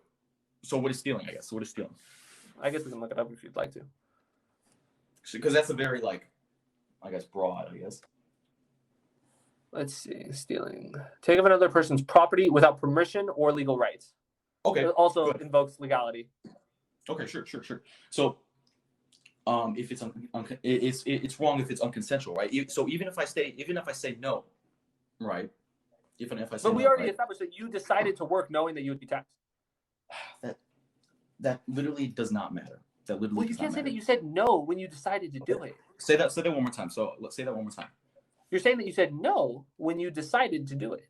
is stealing? I guess. What is stealing? I guess we can look it up if you'd like to. Because that's a very broad. I guess. Let's see. Stealing. Take of another person's property without permission or legal rights. Okay. It also invokes legality. Okay, sure. So, if it's wrong if it's unconsensual, right? So even if I say no, right? But we already established that you decided to work knowing that you would be taxed. That literally does not matter. Well, you can't say that you said no when you decided to do it. Say that one more time. So let's say that one more time. You're saying that you said no when you decided to do it.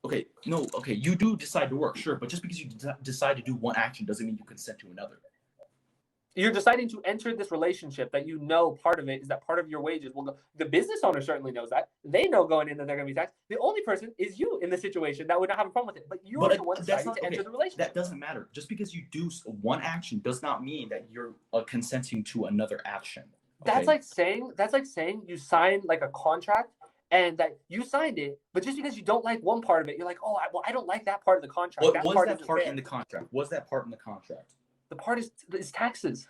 Okay, no, okay, you do decide to work, sure, but just because you decide to do one action doesn't mean you consent to another. You're deciding to enter this relationship that you know part of it is that part of your wages will go. The business owner certainly knows that. They know going in that they're going to be taxed. The only person is you in this situation that would not have a problem with it. But you're the one deciding to enter the relationship. That doesn't matter. Just because you do one action does not mean that you're consenting to another action. Okay? That's like saying you signed like a contract and that you signed it, but just because you don't like one part of it, you're like, oh, I don't like that part of the contract. What was that part in the contract? Was that part in the contract? The part is taxes.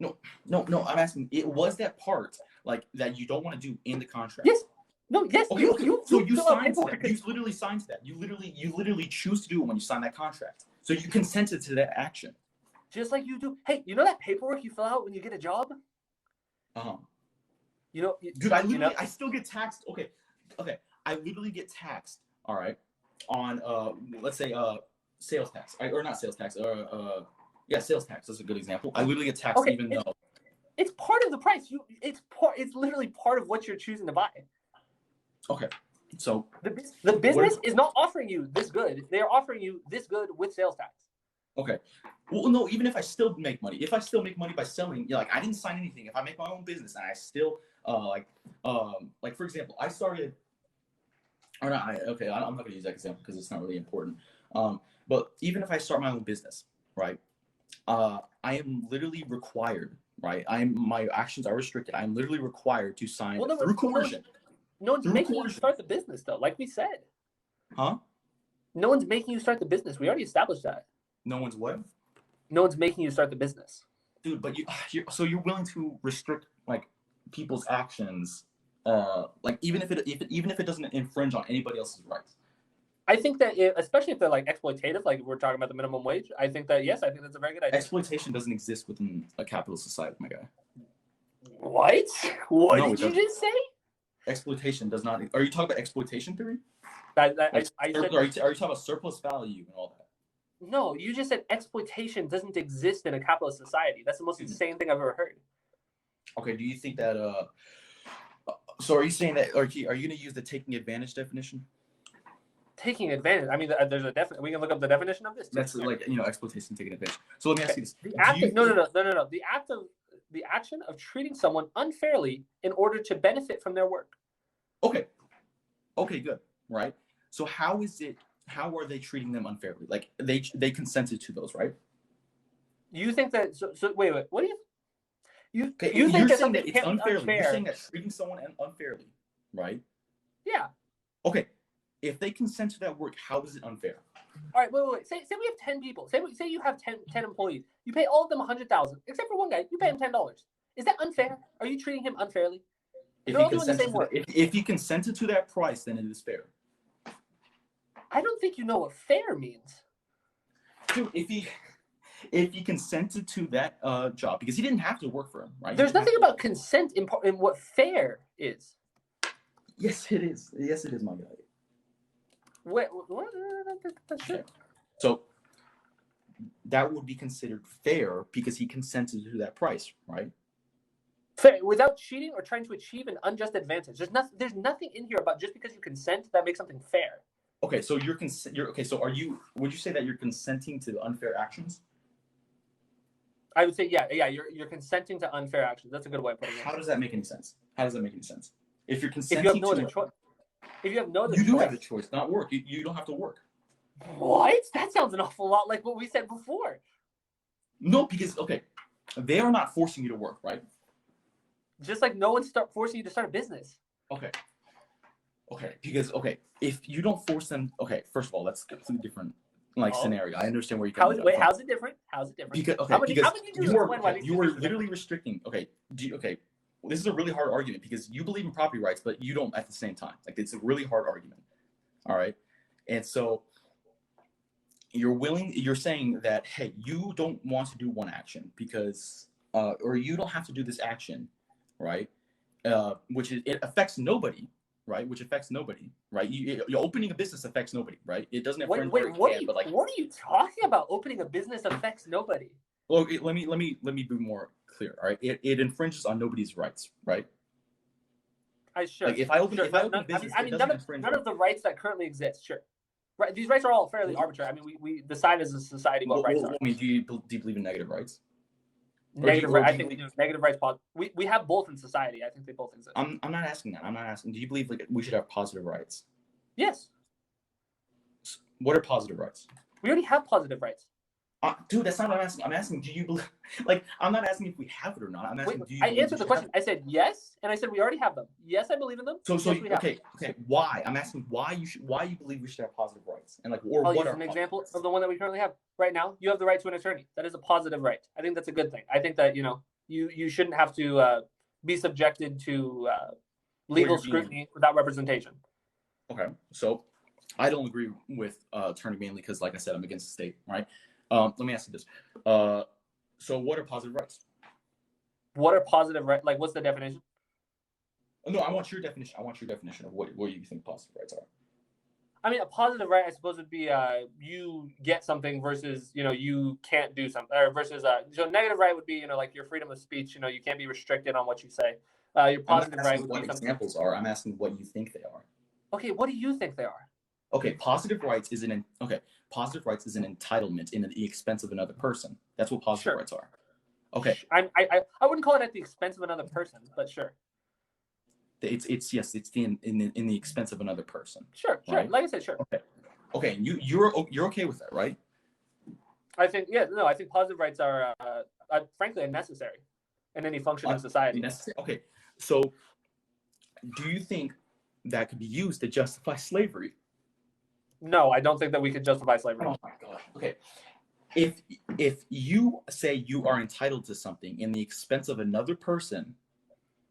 No. I'm asking. It was that part like that you don't want to do in the contract. Yes. No. Yes. Okay. So you signed to that. You literally signed to that. You literally choose to do it when you sign that contract. So you consented to that action. Just like you do. Hey, you know that paperwork you fill out when you get a job? You know, dude, I still get taxed. Okay. I literally get taxed. All right. On let's say sales tax, or not sales tax. Sales tax. That's a good example. I literally get taxed even though it's part of the price. It's literally part of what you're choosing to buy. Okay. So the business is not offering you this good. They are offering you this good with sales tax. Okay. Well, no, even if I still make money, if I still make money by selling, like I didn't sign anything. If I make my own business and I still like for example, I started or not. I'm not gonna use that example because it's not really important. But even if I start my own business, right? I am literally required, right? My actions are restricted. I'm literally required to sign through coercion. No one's making you start the business, though, like we said. Huh? No one's making you start the business. We already established that. No one's what? No one's making you start the business. Dude, but you're willing to restrict like people's actions, like even if it doesn't infringe on anybody else's rights. I think that especially if they're like exploitative, like we're talking about the minimum wage, I think that's a very good idea. Exploitation doesn't exist within a capitalist society, my guy. What? What did you just say? Exploitation does not. Are you talking about exploitation theory? Are you talking about surplus value and all that? No, you just said exploitation doesn't exist in a capitalist society. That's the most insane thing I've ever heard. Okay, do you think that? So are you saying that? Are you going to use the taking advantage definition? Taking advantage. I mean, there's a definite. We can look up the definition of this. That's like exploitation, taking advantage. So let me ask you this: No. The action of treating someone unfairly in order to benefit from their work. Okay, good. Right. So how are they treating them unfairly? Like they consented to those, right? You think that? So wait. What do you? You think that it's unfairly? Unfair. You're saying that treating someone unfairly, right? Yeah. Okay. If they consent to that work, how is it unfair? All right, wait. Say we have 10 people. Say you have 10 employees. You pay all of them $100,000, except for one guy. You pay him $10. Is that unfair? Are you treating him unfairly? They're all doing the same work. If he consented to that price, then it is fair. I don't think you know what fair means. Dude, if he consented to that job, because he didn't have to work for him, right? There's nothing about consent in what fair is. Yes, it is. Yes, it is, my guy. What? Sure. So that would be considered fair because he consented to that price, right? Fair, without cheating or trying to achieve an unjust advantage. There's nothing in here about just because you consent that makes something fair. Okay, so So would you say that you're consenting to unfair actions? I would say yeah. You're consenting to unfair actions. That's a good way of putting it. How does that make any sense? If you're consenting, if you have no other choice. If you have no other choice. You do have the choice, not work. You don't have to work. What? That sounds an awful lot like what we said before. No, because they are not forcing you to work, right? Just like no one's forcing you to start a business. Okay, because if you don't force them, first of all, that's a completely different scenario. I understand where you come from. Wait, how's it different? Because you were literally restricting. This is a really hard argument because you believe in property rights, but you don't at the same time. Like it's a really hard argument. All right, and so you're saying that hey, you don't want to do one action because or you don't have to do this action, right? It affects nobody, right? Right? You're opening a business affects nobody, right? It doesn't. What are you talking about? Opening a business affects nobody. Well, let me be more clear. All right, it infringes on nobody's rights, right? Sure. Like if I open Sure. if I open a business, it doesn't infringe none on. of the rights that currently exist. Sure. Right. These rights are all fairly arbitrary. I mean, we decide as a society what rights are. I mean, do you believe in negative rights? Negative rights. I think we do. Negative rights. We have both in society. I think they both exist. I'm not asking that. I'm not asking. Do you believe like we should have positive rights? Yes. What are positive rights? We already have positive rights. Dude, that's not what I'm asking. I'm asking, do you believe? Like, I'm not asking if we have it or not. I'm asking, do you? I answered the question. I said yes, and I said we already have them. Yes, I believe in them. So yes, okay. Why? I'm asking why you believe we should have positive rights, and like, or I'll what use an example of the one that we currently have right now. You have the right to an attorney. That is a positive right. I think that's a good thing. I think that you shouldn't have to be subjected to legal scrutiny without representation. Okay, so I don't agree with attorney mainly because, like I said, I'm against the state, right? Let me ask you this. So what are positive rights? What are positive rights? Like, what's the definition? No, I want your definition. I want your definition of what you think positive rights are. I mean, a positive right, I suppose, would be you get something versus, you can't do something. Or versus, so negative right would be, like your freedom of speech, you can't be restricted on what you say. Your positive right would be what examples are. I'm asking what you think they are. Okay, what do you think they are? Okay, positive rights is an entitlement in the expense of another person. That's what positive rights are. Okay. I wouldn't call it at the expense of another person, but sure. It's in the expense of another person. Sure. Right? Like I said, sure. Okay. You're okay with that, right? I think I think positive rights are frankly unnecessary in any functioning society. Okay. So, do you think that could be used to justify slavery? No, I don't think that we could justify slavery. Oh my gosh. Okay. If you say you are entitled to something in the expense of another person,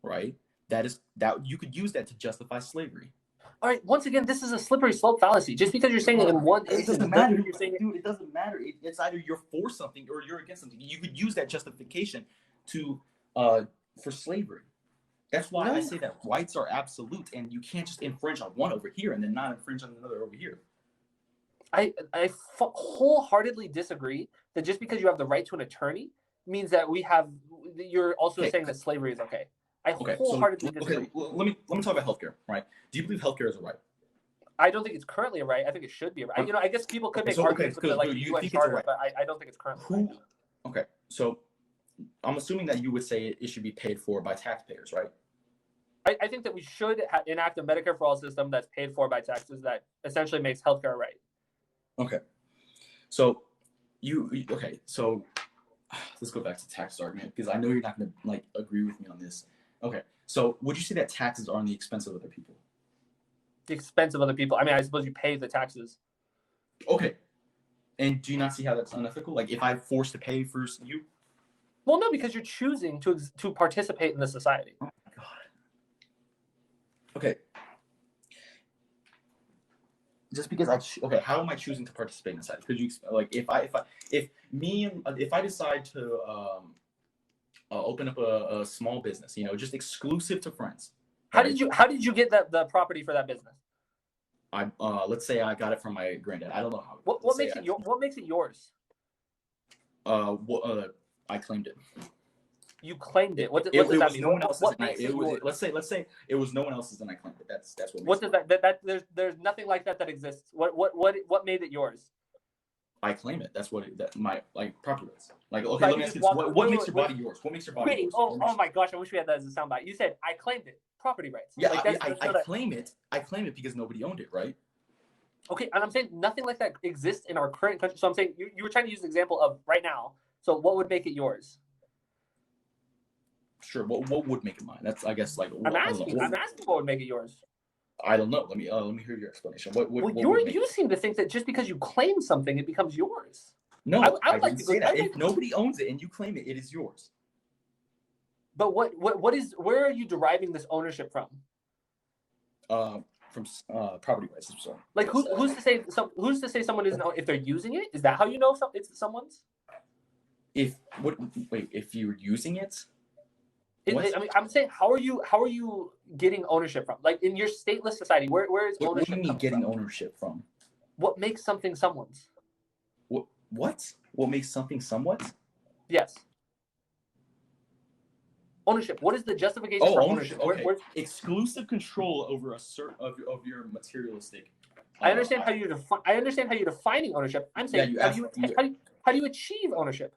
right? That you could use that to justify slavery. All right. Once again, this is a slippery slope fallacy. Just because you're saying it in one instance, it doesn't matter. Dude, it doesn't matter. It's either you're for something or you're against something. You could use that justification for slavery. That's why I say that rights are absolute, and you can't just infringe on one over here and then not infringe on another over here. I wholeheartedly disagree that just because you have the right to an attorney means that you're also saying that slavery is okay. I wholeheartedly disagree. Okay, let me talk about healthcare, right? Do you believe healthcare is a right? I don't think it's currently a right. I think it should be a right. I guess people could make arguments with the UN Charter, but I don't think it's currently a right. Okay, so I'm assuming that you would say it should be paid for by taxpayers, right? I think that we should enact a Medicare for all system that's paid for by taxes that essentially makes healthcare a right. Okay, so so let's go back to tax argument because I know you're not going to agree with me on this. Okay, so would you say that taxes are on the expense of other people? The expense of other people. I mean, I suppose you pay the taxes. Okay, and do you not see how that's unethical? Like if I'm forced to pay for you? Well, no, because you're choosing to participate in the society. Oh my god. Okay. Just because how am I choosing to participate in society? Could you if I decide to open up a small business, just exclusive to friends. How did you get the property for that business? Let's say I got it from my granddad. I don't know how. What makes it yours? I claimed it. You claimed it. What does that mean? No one else's. What makes it yours? Let's say it was no one else's, and I claimed it. That's what. What does that? There's nothing like that exists. What made it yours? I claim it. That's what my property rights. Okay, let me ask you this: what makes your body yours? What makes your body yours? Oh my gosh! I wish we had that as a soundbite. You said I claimed it. Property rights. Yeah, I claim it. I claim it because nobody owned it, right? Okay, and I'm saying nothing like that exists in our current country. So I'm saying you were trying to use an example of right now. So what would make it yours? Sure. What would make it mine? That's I'm asking what would make it yours. I don't know. Let me hear your explanation. You seem to think that just because you claim something, it becomes yours. No, I would like to say that. If nobody owns it and you claim it, it is yours. But where are you deriving this ownership from? From property rights. So. Like who's to say someone isn't if they're using it? Is that how you know it's someone's? If you're using it. I'm saying, how are you getting ownership from? Like in your stateless society, where is ownership? What do you mean getting ownership from? What makes something someone's? What? What makes something someone's? Yes. Ownership. What is the justification Oh, for ownership. Okay. Where, Exclusive control over a certain of your materialistic. I understand how you're I understand how you're defining ownership. I'm saying, how do you achieve ownership?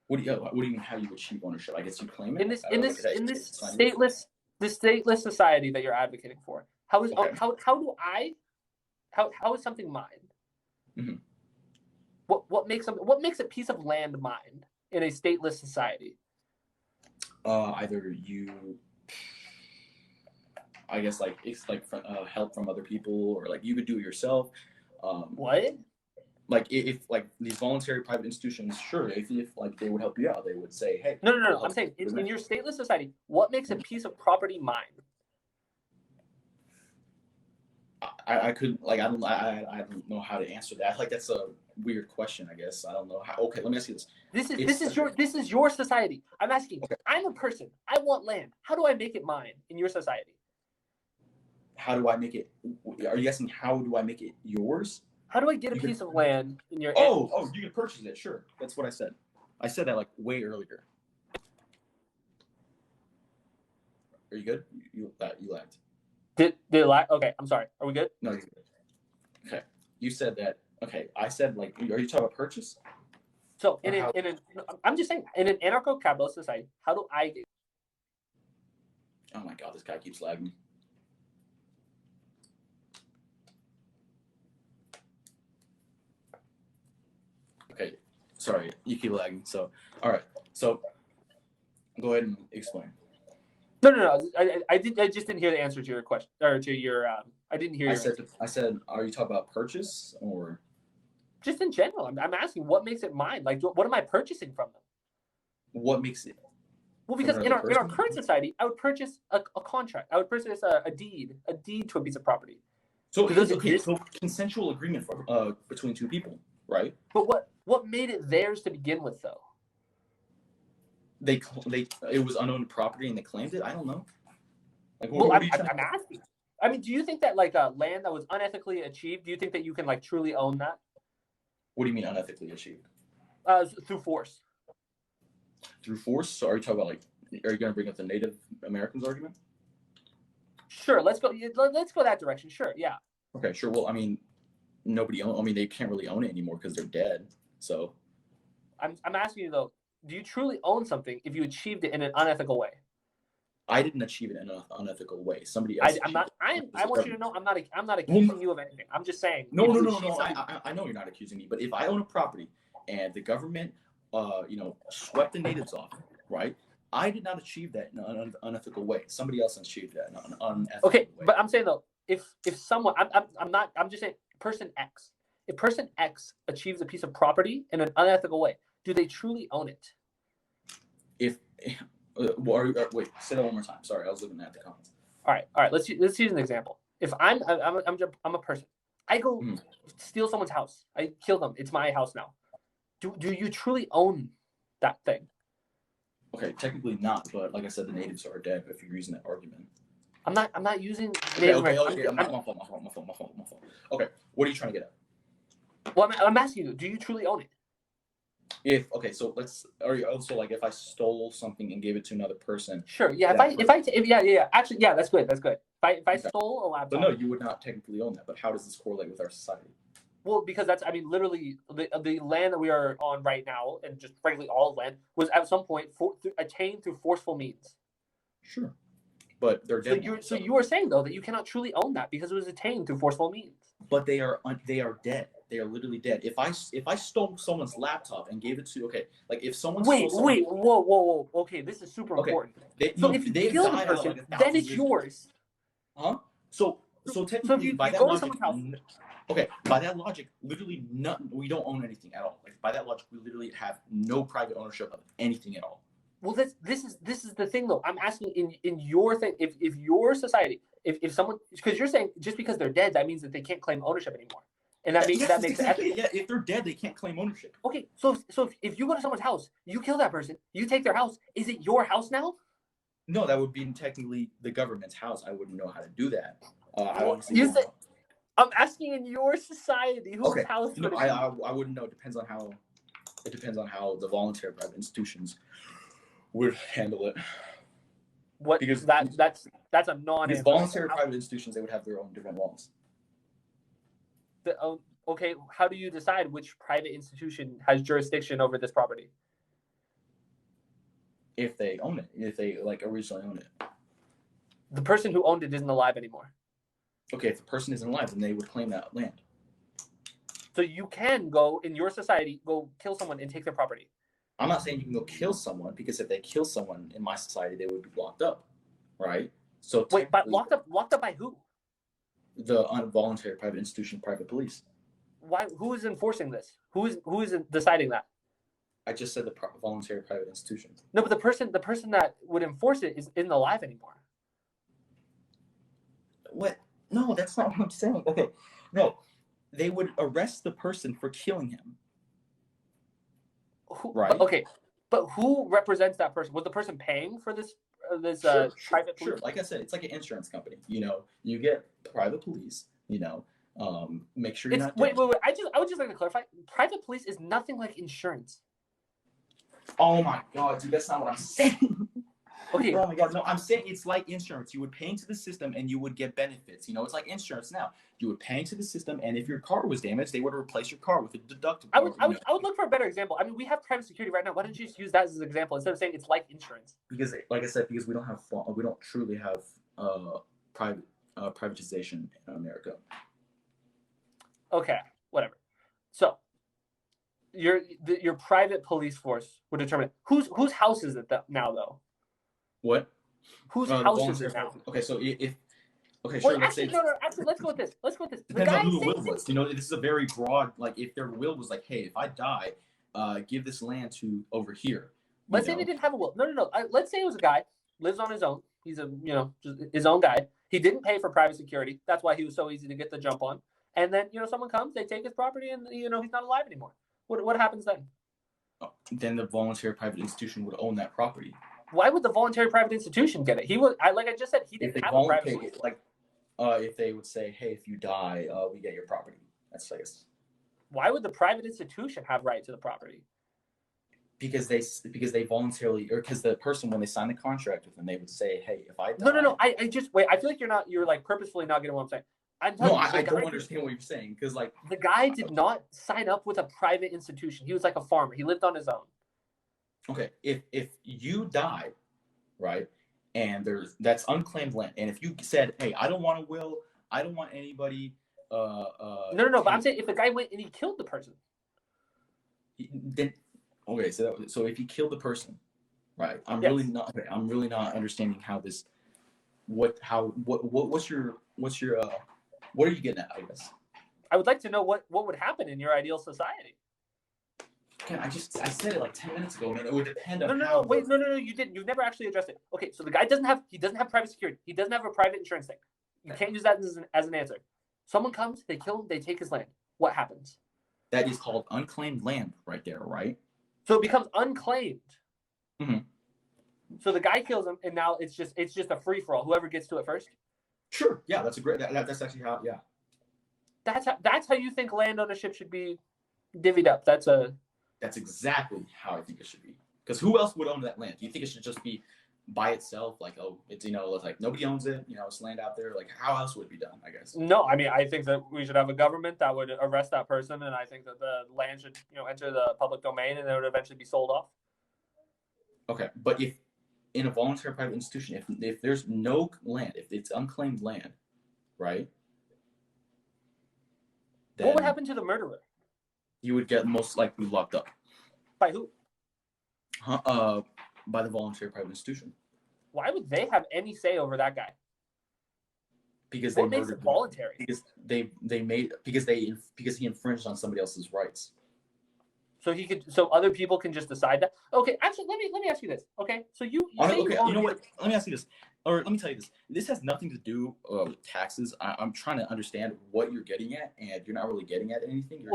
What do you mean? How you achieve ownership? I guess you claim it. In this stateless society that you're advocating for. How is how is something mine? Mm-hmm. What makes a piece of land mine in a stateless society? Either you, I guess, like it's like help from other people, or like you could do it yourself. What? Like if like these voluntary private institutions, sure, if like they would help you out, they would say, hey. No. I'm saying in your stateless society, what makes a piece of property mine? I couldn't like I don't know how to answer that. Like that's a weird question, I guess. I don't know how. Okay, let me ask you this. This is your society. I'm asking. Okay. I'm a person. I want land. How do I make it mine in your society? How do I make it? Are you asking how do I make it yours? How do I get a piece of land in your? Oh, you can purchase it. Sure, that's what I said. I said that like way earlier. Are you good? You lagged. Did lag? Okay, I'm sorry. Are we good? No, you're good. Okay, you said that. Okay, I said like, are you talking about purchase? So I'm just saying, in an anarcho-capitalist society, how do I get? Oh my God, this guy keeps lagging. Okay, sorry, you keep lagging. So, all right, so go ahead and explain. No. I just didn't hear the answer to your question or to your. I didn't hear. I said, are you talking about purchase or? Just in general, I'm asking what makes it mine. Like, what am I purchasing from them? What makes it? Well, because in our current society, I would purchase a contract. I would purchase a deed to a piece of property. So so consensual agreement for, between two people, right? But what made it theirs to begin with, though? It was unowned property and they claimed it. I don't know. Like, I'm asking. I mean, do you think that like land that was unethically achieved? Do you think that you can like truly own that? What do you mean unethically achieved? Through force. Through force? So are you talking about like? Are you going to bring up the Native Americans argument? Sure. Let's go that direction. Sure. Yeah. Okay. Sure. Well, I mean, they can't really own it anymore because they're dead. So. I'm asking you though. Do you truly own something if you achieved it in an unethical way? I didn't achieve it in an unethical way. Somebody else. I want you to know I'm not accusing you of anything. I'm just saying. No. I know you're not accusing me, but if I own a property and the government, swept the natives off, right? I did not achieve that in an unethical way. Somebody else achieved that in an unethical way. Okay, but I'm saying though, if someone, I'm just saying, person X. If person X achieves a piece of property in an unethical way, do they truly own it? Wait, say that one more time. Sorry, I was looking at the comments. All right. Let's use an example. If I'm a person, I go steal someone's house. I kill them. It's my house now. Do you truly own that thing? Okay, technically not, but like I said, the natives are dead. If you're using that argument, I'm not using. Okay. My fault. Okay, what are you trying to get at? Well, I'm asking you. Do you truly own it? If I stole something and gave it to another person. Sure. Yeah. Actually, yeah. That's good. If I stole a laptop. But no, you would not technically own that. But how does this correlate with our society? Well, because literally the land that we are on right now, and just frankly all land, was at some point attained through forceful means. Sure, but they're dead. So you are saying though that you cannot truly own that because it was attained through forceful means. But they are dead. They are literally dead. If I stole someone's laptop and gave it to if someone whoa, okay, this is super important. If you kill the person, then it's yours. Huh? So technically, by that logic, okay, by that logic, literally we don't own anything at all. Like by that logic, we literally have no private ownership of anything at all. Well, this is the thing though. I'm asking in your thing, if your society, if someone, because you're saying just because they're dead, that means that they can't claim ownership anymore, and that makes exactly, yeah. If they're dead, they can't claim ownership. Okay, so if you go to someone's house, you kill that person, you take their house, is it your house now? No, that would be technically the government's house. I wouldn't know how to do that. I'm asking in your society whose house. No, I wouldn't know. It depends on how the voluntary private institutions would handle it. What Because that's a because non-answer. voluntary private institutions, they would have their own different laws. Okay, how do you decide which private institution has jurisdiction over this property? If they own it, if they like originally owned it. The person who owned it isn't alive anymore. Okay, if the person isn't alive, then they would claim that land. So you can go in your society, go kill someone and take their property. I'm not saying you can go kill someone, because if they kill someone in my society, they would be locked up, right? So wait, but locked up by who? The involuntary private institution, private police. Why? Who is enforcing this? Who is deciding that? I just said the voluntary private institution. No, but the person that would enforce it isn't alive anymore. What? No, that's not what I'm saying. Okay, no, they would arrest the person for killing him. Right. But who represents that person? Was the person paying for this private police? Sure. Like I said, it's like an insurance company. You get private police. Make sure you're not. Wait. I would just like to clarify. Private police is nothing like insurance. Oh my god, dude, that's not what I'm saying. Okay. Oh my god, no, I'm saying it's like insurance. You would pay into the system and you would get benefits. It's like insurance now. You would pay into the system, and if your car was damaged, they would replace your car with a deductible. I would look for a better example. I mean, we have private security right now. Why don't you just use that as an example instead of saying it's like insurance? Because, like I said, because we don't truly have privatization in America. Okay, whatever. So your private police force would determine whose house is it now though? What? Whose house is it now? Okay, so if okay, sure. Well, actually, let's go with this. Depends on who the will was. This is a very broad. Like, if their will was like, hey, if I die, give this land to over here. Let's say they didn't have a will. No. Let's say it was a guy lives on his own. He's just his own guy. He didn't pay for private security. That's why he was so easy to get the jump on. And then someone comes, they take his property, and he's not alive anymore. What happens then? Oh, then the voluntary private institution would own that property. Why would the voluntary private institution get it? Like I just said, he didn't have a private. If they would say, hey, if you die, we get your property. That's, I guess. Why would the private institution have right to the property? Because they voluntarily, or because the person, when they sign the contract with them, they would say, hey, if I die. No. I just wait. I feel like you're like purposefully not getting what I'm saying. I don't understand what you're saying, because like the guy did not sign up with a private institution. He was like a farmer. He lived on his own. Okay, if you die, right, and that's unclaimed land, and if you said, hey, I don't want a will, I don't want anybody. No. But I'm saying if the guy went and he killed the person. Then okay, so if he killed the person, right? I'm really not understanding how this. What's your what are you getting at, I guess? I would like to know what would happen in your ideal society. Again, I said it like 10 minutes ago, man. It would depend on No, you didn't. You've never actually addressed it. Okay, so the guy doesn't have private security. He doesn't have a private insurance thing. You can't use that as an answer. Someone comes, they kill him, they take his land. What happens? That is called unclaimed land right there, right? So it becomes unclaimed. Mm-hmm. So the guy kills him, and now it's just a free for all. Whoever gets to it first. Sure. Yeah, that's a great. That's actually how. Yeah. That's how you think land ownership should be divvied up. That's exactly how I think it should be. Because who else would own that land? Do you think it should just be by itself? Like, oh, it's like nobody owns it. It's land out there. Like, how else would it be done? I guess. No, I mean, I think that we should have a government that would arrest that person, and I think that the land should enter the public domain, and it would eventually be sold off. Okay, but if in a voluntary private institution, if there's no land, if it's unclaimed land, right? Then what would happen to the murderer? You would get most likely locked up. By who? By the voluntary private institution. Why would they have any say over that guy? Because what makes it voluntary? Because he infringed on somebody else's rights. So other people can just decide that. Okay, actually, let me ask you this. Okay, so you know what? Let me ask you this, or let me tell you this. This has nothing to do with taxes. I'm trying to understand what you're getting at, and you're not really getting at anything.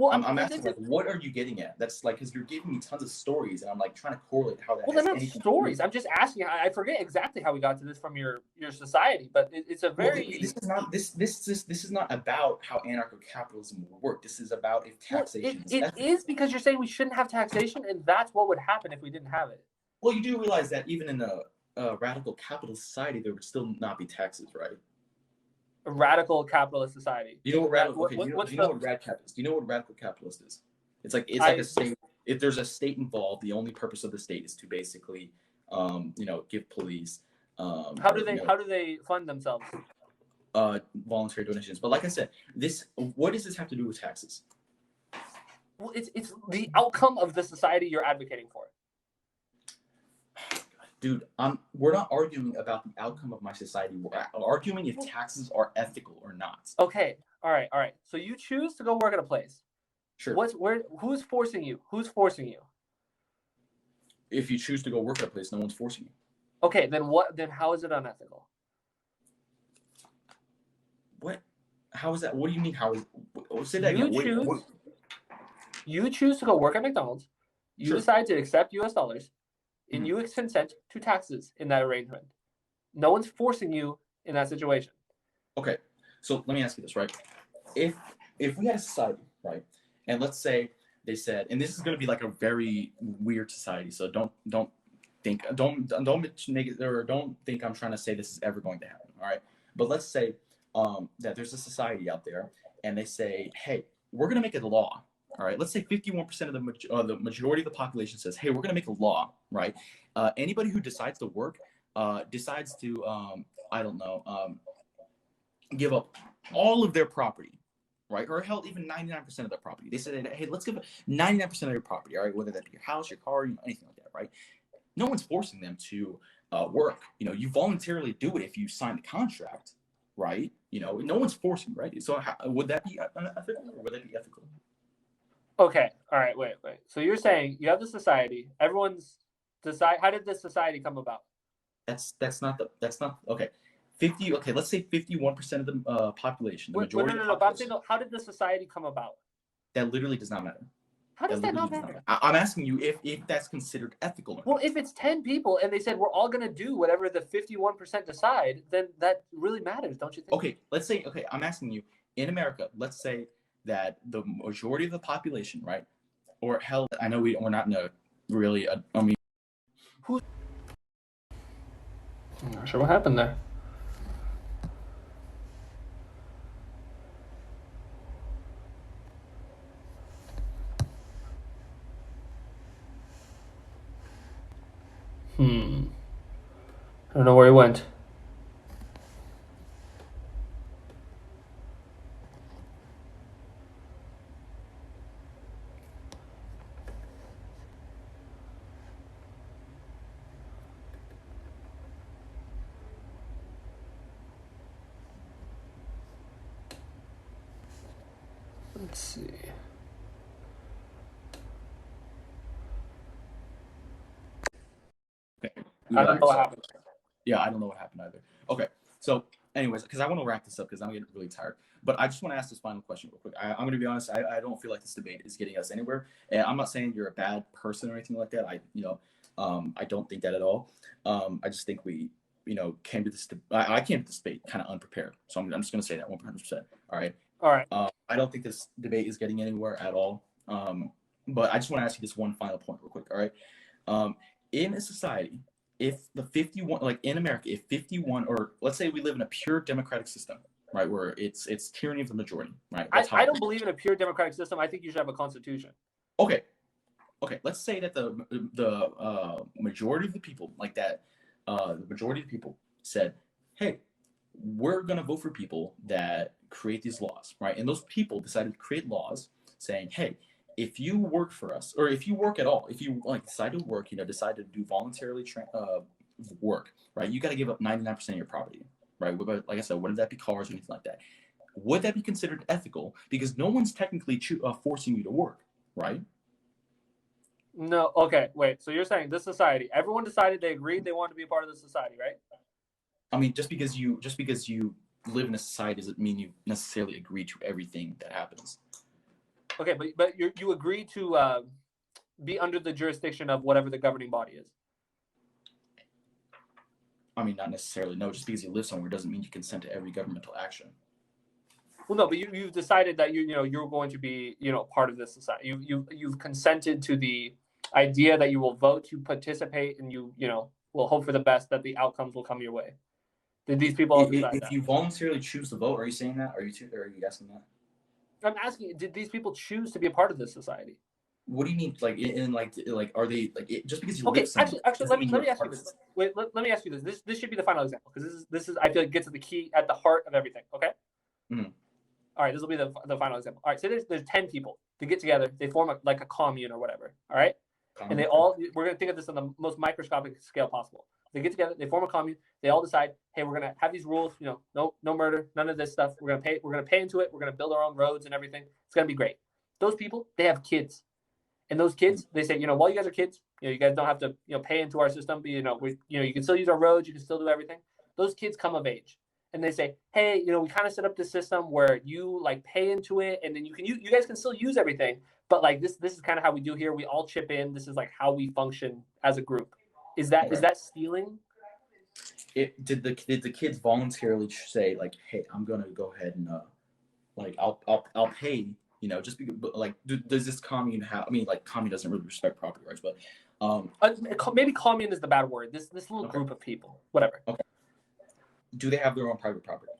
I'm asking, like, what are you getting at? That's like, because you're giving me tons of stories, and I'm like trying to correlate how that. Well, they're not stories. I'm just asking. I forget exactly how we got to this from your society, but it's a very. Well, this is not about how anarcho-capitalism will work. This is about if taxation. It is because you're saying we shouldn't have taxation, and that's what would happen if we didn't have it. Well, you do realize that even in a radical capitalist society, there would still not be taxes, right? A radical capitalist society. You know what radical? Okay, What's do you know the? what rad capitalist? Do you know what radical capitalist is? It's like I a state. If there's a state involved, the only purpose of the state is to basically, give police, how do or they fund themselves? voluntary donations. But like I said, what does this have to do with taxes? Well, it's the outcome of the society you're advocating for. Dude, we're not arguing about the outcome of my society. We're arguing if taxes are ethical or not. Okay, all right. So you choose to go work at a place. Sure. Who's forcing you? Who's forcing you? If you choose to go work at a place, no one's forcing you. Okay, then what? Then how is it unethical? What? How is that? What do you mean? How is? Say that again. You choose to go work at McDonald's. You Sure. decide to accept U.S. dollars, and you consent to taxes in that arrangement. No one's forcing you in that situation. Okay, so let me ask you this, right? If we had a society, right, and let's say they said, and this is going to be like a very weird society, so don't think I'm trying to say this is ever going to happen, all right? But let's say that there's a society out there, and they say, hey, we're going to make it a law. All right, let's say 51% of the majority of the population says, hey, we're going to make a law, right? Anybody who decides to work decides to, give up all of their property, right? Or hell, even 99% of their property. They said, hey, let's give 99% of your property, all right? Whether that be your house, your car, anything like that, right? No one's forcing them to work. You voluntarily do it if you sign the contract, right? No one's forcing, right? So would that be unethical or would that be ethical? Okay, all right, wait. So you're saying you have the society. Everyone's decide. How did this society come about? That's not okay. 50. Okay, let's say 51% of the population. The majority. No. But I'm saying, how did the society come about? That literally does not matter. How does that not matter? I'm asking you if that's considered ethical or well, not. If it's 10 people and they said we're all going to do whatever the 51% decide, then that really matters, don't you think? Okay, let's say. Okay, I'm asking you. In America, let's say that the majority of the population, right? Or hell, I know we're not in a really. Who's? I'm not sure what happened there. I don't know where he went. Let's see. Okay. I don't know what happened. Yeah, I don't know what happened either. Okay, so anyways, because I want to wrap this up because I'm getting really tired. But I just want to ask this final question real quick. I'm going to be honest. I don't feel like this debate is getting us anywhere. And I'm not saying you're a bad person or anything like that. I don't think that at all. I just think we, came to this. I came to this debate kind of unprepared. So I'm just going to say that 100%. All right. All right. I don't think this debate is getting anywhere at all. But I just want to ask you this one final point real quick. All right. In a society, if the 51, like in America, if 51, or let's say we live in a pure democratic system, right, where it's tyranny of the majority, right? I don't believe in a pure democratic system. I think you should have a constitution. Okay. Let's say that the majority of the people, like that, the majority of the people said, hey, we're gonna vote for people that create these laws, right? And those people decided to create laws saying, hey, if you work for us, or if you work at all, if you decide to work, decide to do voluntarily work, right? You got to give up 99% of your property, right? Like I said, whether that be cars or anything like that, would that be considered ethical? Because no one's technically forcing you to work, right? No. Okay. Wait. So you're saying this society, everyone decided they agreed they wanted to be a part of the society, right? I mean, just because you live in a society doesn't mean you necessarily agree to everything that happens. Okay, but you agree to be under the jurisdiction of whatever the governing body is. I mean, not necessarily. No, just because you live somewhere doesn't mean you consent to every governmental action. Well, no, but you've decided that you're going to be part of this society. You've consented to the idea that you will vote to participate and you will hope for the best, that the outcomes will come your way. Did these people all decide If that? you voluntarily choose to vote, are you saying that? Are you asking that? I'm asking, did these people choose to be a part of this society? What do you mean? Like are they just because you Okay, live somewhere? actually, let me ask you this. Wait, let me ask you this. This should be the final example, because this is I feel like gets to the key at the heart of everything. Okay. Mhm. All right, this will be the final example. All right, so there's 10 people. They get together, they form a commune or whatever. All right, and we're gonna think of this on the most microscopic scale possible. They get together, they form a commune. They all decide, hey, we're gonna have these rules. No murder, none of this stuff. We're gonna pay into it. We're gonna build our own roads and everything. It's gonna be great. Those people, they have kids. And those kids, they say, while you guys are kids, you guys don't have to, pay into our system. But, you can still use our roads. You can still do everything. Those kids come of age, and they say, hey, we kind of set up this system where you pay into it, and then you guys can still use everything. But this is kind of how we do here. We all chip in. This is how we function as a group. Is that stealing? Did the kids voluntarily say hey, I'm gonna go ahead and I'll pay, just because, does this commune have? I mean, commune doesn't really respect property rights, but maybe commune is the bad word. This little group of people, whatever. Okay. Do they have their own private property?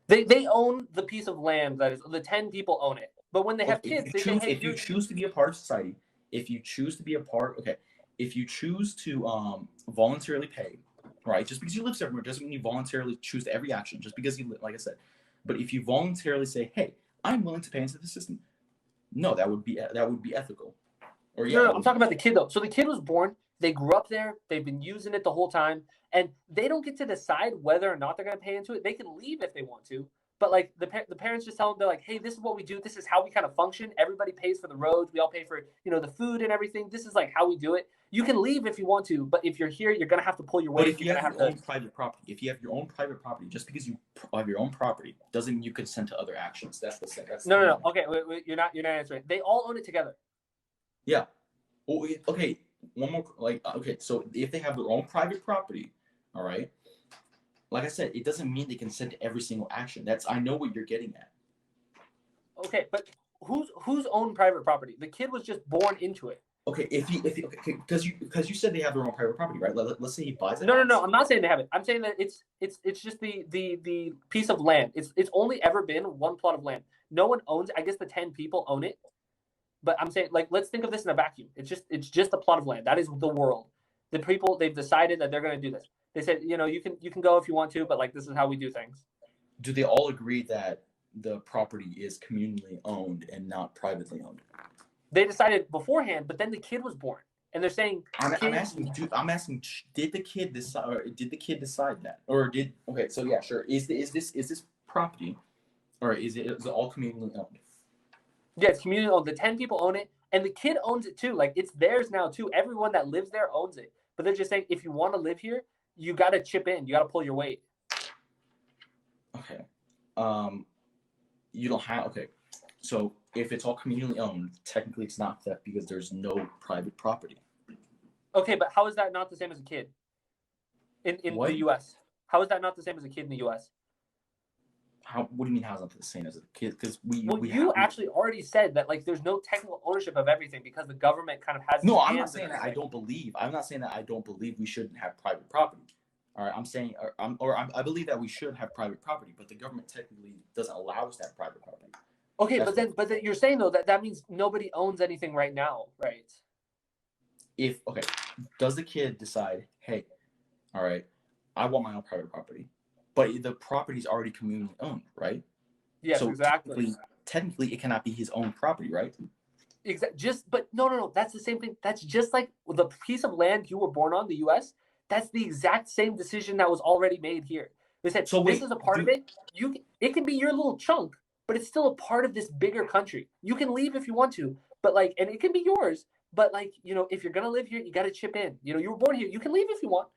They own the piece of land that is the 10 people own it. But when they have kids, they say, hey, if you choose to be a part of society, if you choose to be a part, if you choose to voluntarily pay, right? Just because you live somewhere doesn't mean you voluntarily choose to every action. Just because you, like I said, but if you voluntarily say, hey, I'm willing to pay into the system, no, that would be ethical. Or no, I'm talking about the kid though. So the kid was born, they grew up there, they've been using it the whole time, and they don't get to decide whether or not they're going to pay into it. They can leave if they want to, but the parents just tell them, they're like, hey, this is what we do. This is how we kind of function. Everybody pays for the roads. We all pay for the food and everything. This is how we do it. You can leave if you want to, but if you're here, you're going to have to pull your weight. But if you have your own private property, just because you have your own property doesn't mean you consent to other actions. That's the thing. No. Okay, wait, you're not answering. They all own it together. Yeah. Well, okay. One more. Okay. So if they have their own private property, all right. Like I said, it doesn't mean they consent to every single action. I know what you're getting at. Okay, but whose own private property? The kid was just born into it. Okay, because you said they have their own private property, right? Let's say he buys it. No. I'm not saying they have it. I'm saying that it's just the piece of land. It's only ever been one plot of land. No one owns it. I guess the 10 people own it. But I'm saying, let's think of this in a vacuum. It's just a plot of land. That is the world. The people, they've decided that they're going to do this. They said, you can go if you want to, but this is how we do things. Do they all agree that the property is communally owned and not privately owned? They decided beforehand, but then the kid was born, and they're saying, I'm asking, did the kid decide, or did the kid decide that, or did? Okay, so yeah, sure. Is this property, or is it all communally owned? Yeah, it's communally owned. The 10 people own it, and the kid owns it too. It's theirs now too. Everyone that lives there owns it. But they're just saying, if you want to live here, you got to chip in. You got to pull your weight. Okay. You don't have. Okay. So if it's all communally owned, technically it's not theft because there's no private property. Okay, but how is that not the same as a kid in the U.S.? How is that not the same as a kid in the U.S.? What do you mean? How is that the same as a kid? Because you actually already said that there's no technical ownership of everything because the government kind of has. No, I'm not saying that I don't believe. I'm not saying that I don't believe we shouldn't have private property. All right, I'm saying, I believe that we should have private property, but the government technically doesn't allow us to have private property. Okay, but then you're saying though that means nobody owns anything right now, right? Does the kid decide, hey, all right, I want my own private property, but the property is already communally owned, right? Yes, so exactly. Technically, it cannot be his own property, right? But no. That's the same thing. That's just like the piece of land you were born on, the U.S. That's the exact same decision that was already made here. They said, this is a part of it. It can be your little chunk, but it's still a part of this bigger country. You can leave if you want to, but and it can be yours. But if you're gonna live here, you got to chip in. You were born here. You can leave if you want,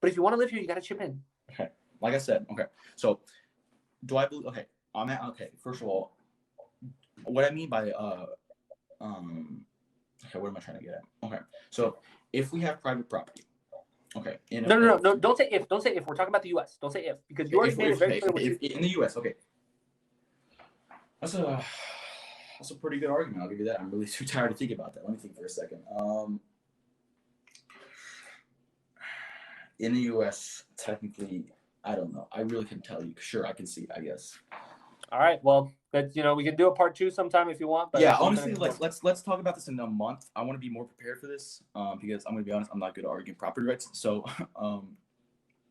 but if you want to live here, you got to chip in. Okay, like I said. Okay, so do I believe? Okay, First of all, what I mean by what am I trying to get at? Okay, so if we have private property. Okay. No. Don't say if. Don't say if. We're talking about the U.S. Don't say if, because you already made it very clear. In the U.S. Okay. That's a pretty good argument. I'll give you that. I'm really too tired to think about that. Let me think for a second. in the U.S., technically, I don't know. I really couldn't tell you. Sure, I can see, I guess. All right. Well, we can do a part 2 sometime if you want. But yeah, honestly, let's talk about this in a month. I want to be more prepared for this because I'm gonna be honest, I'm not good at arguing property rights. So,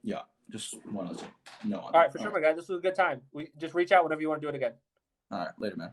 yeah, just want to know. All right, for sure, my guy. This was a good time. We just reach out whenever you want to do it again. All right, later, man.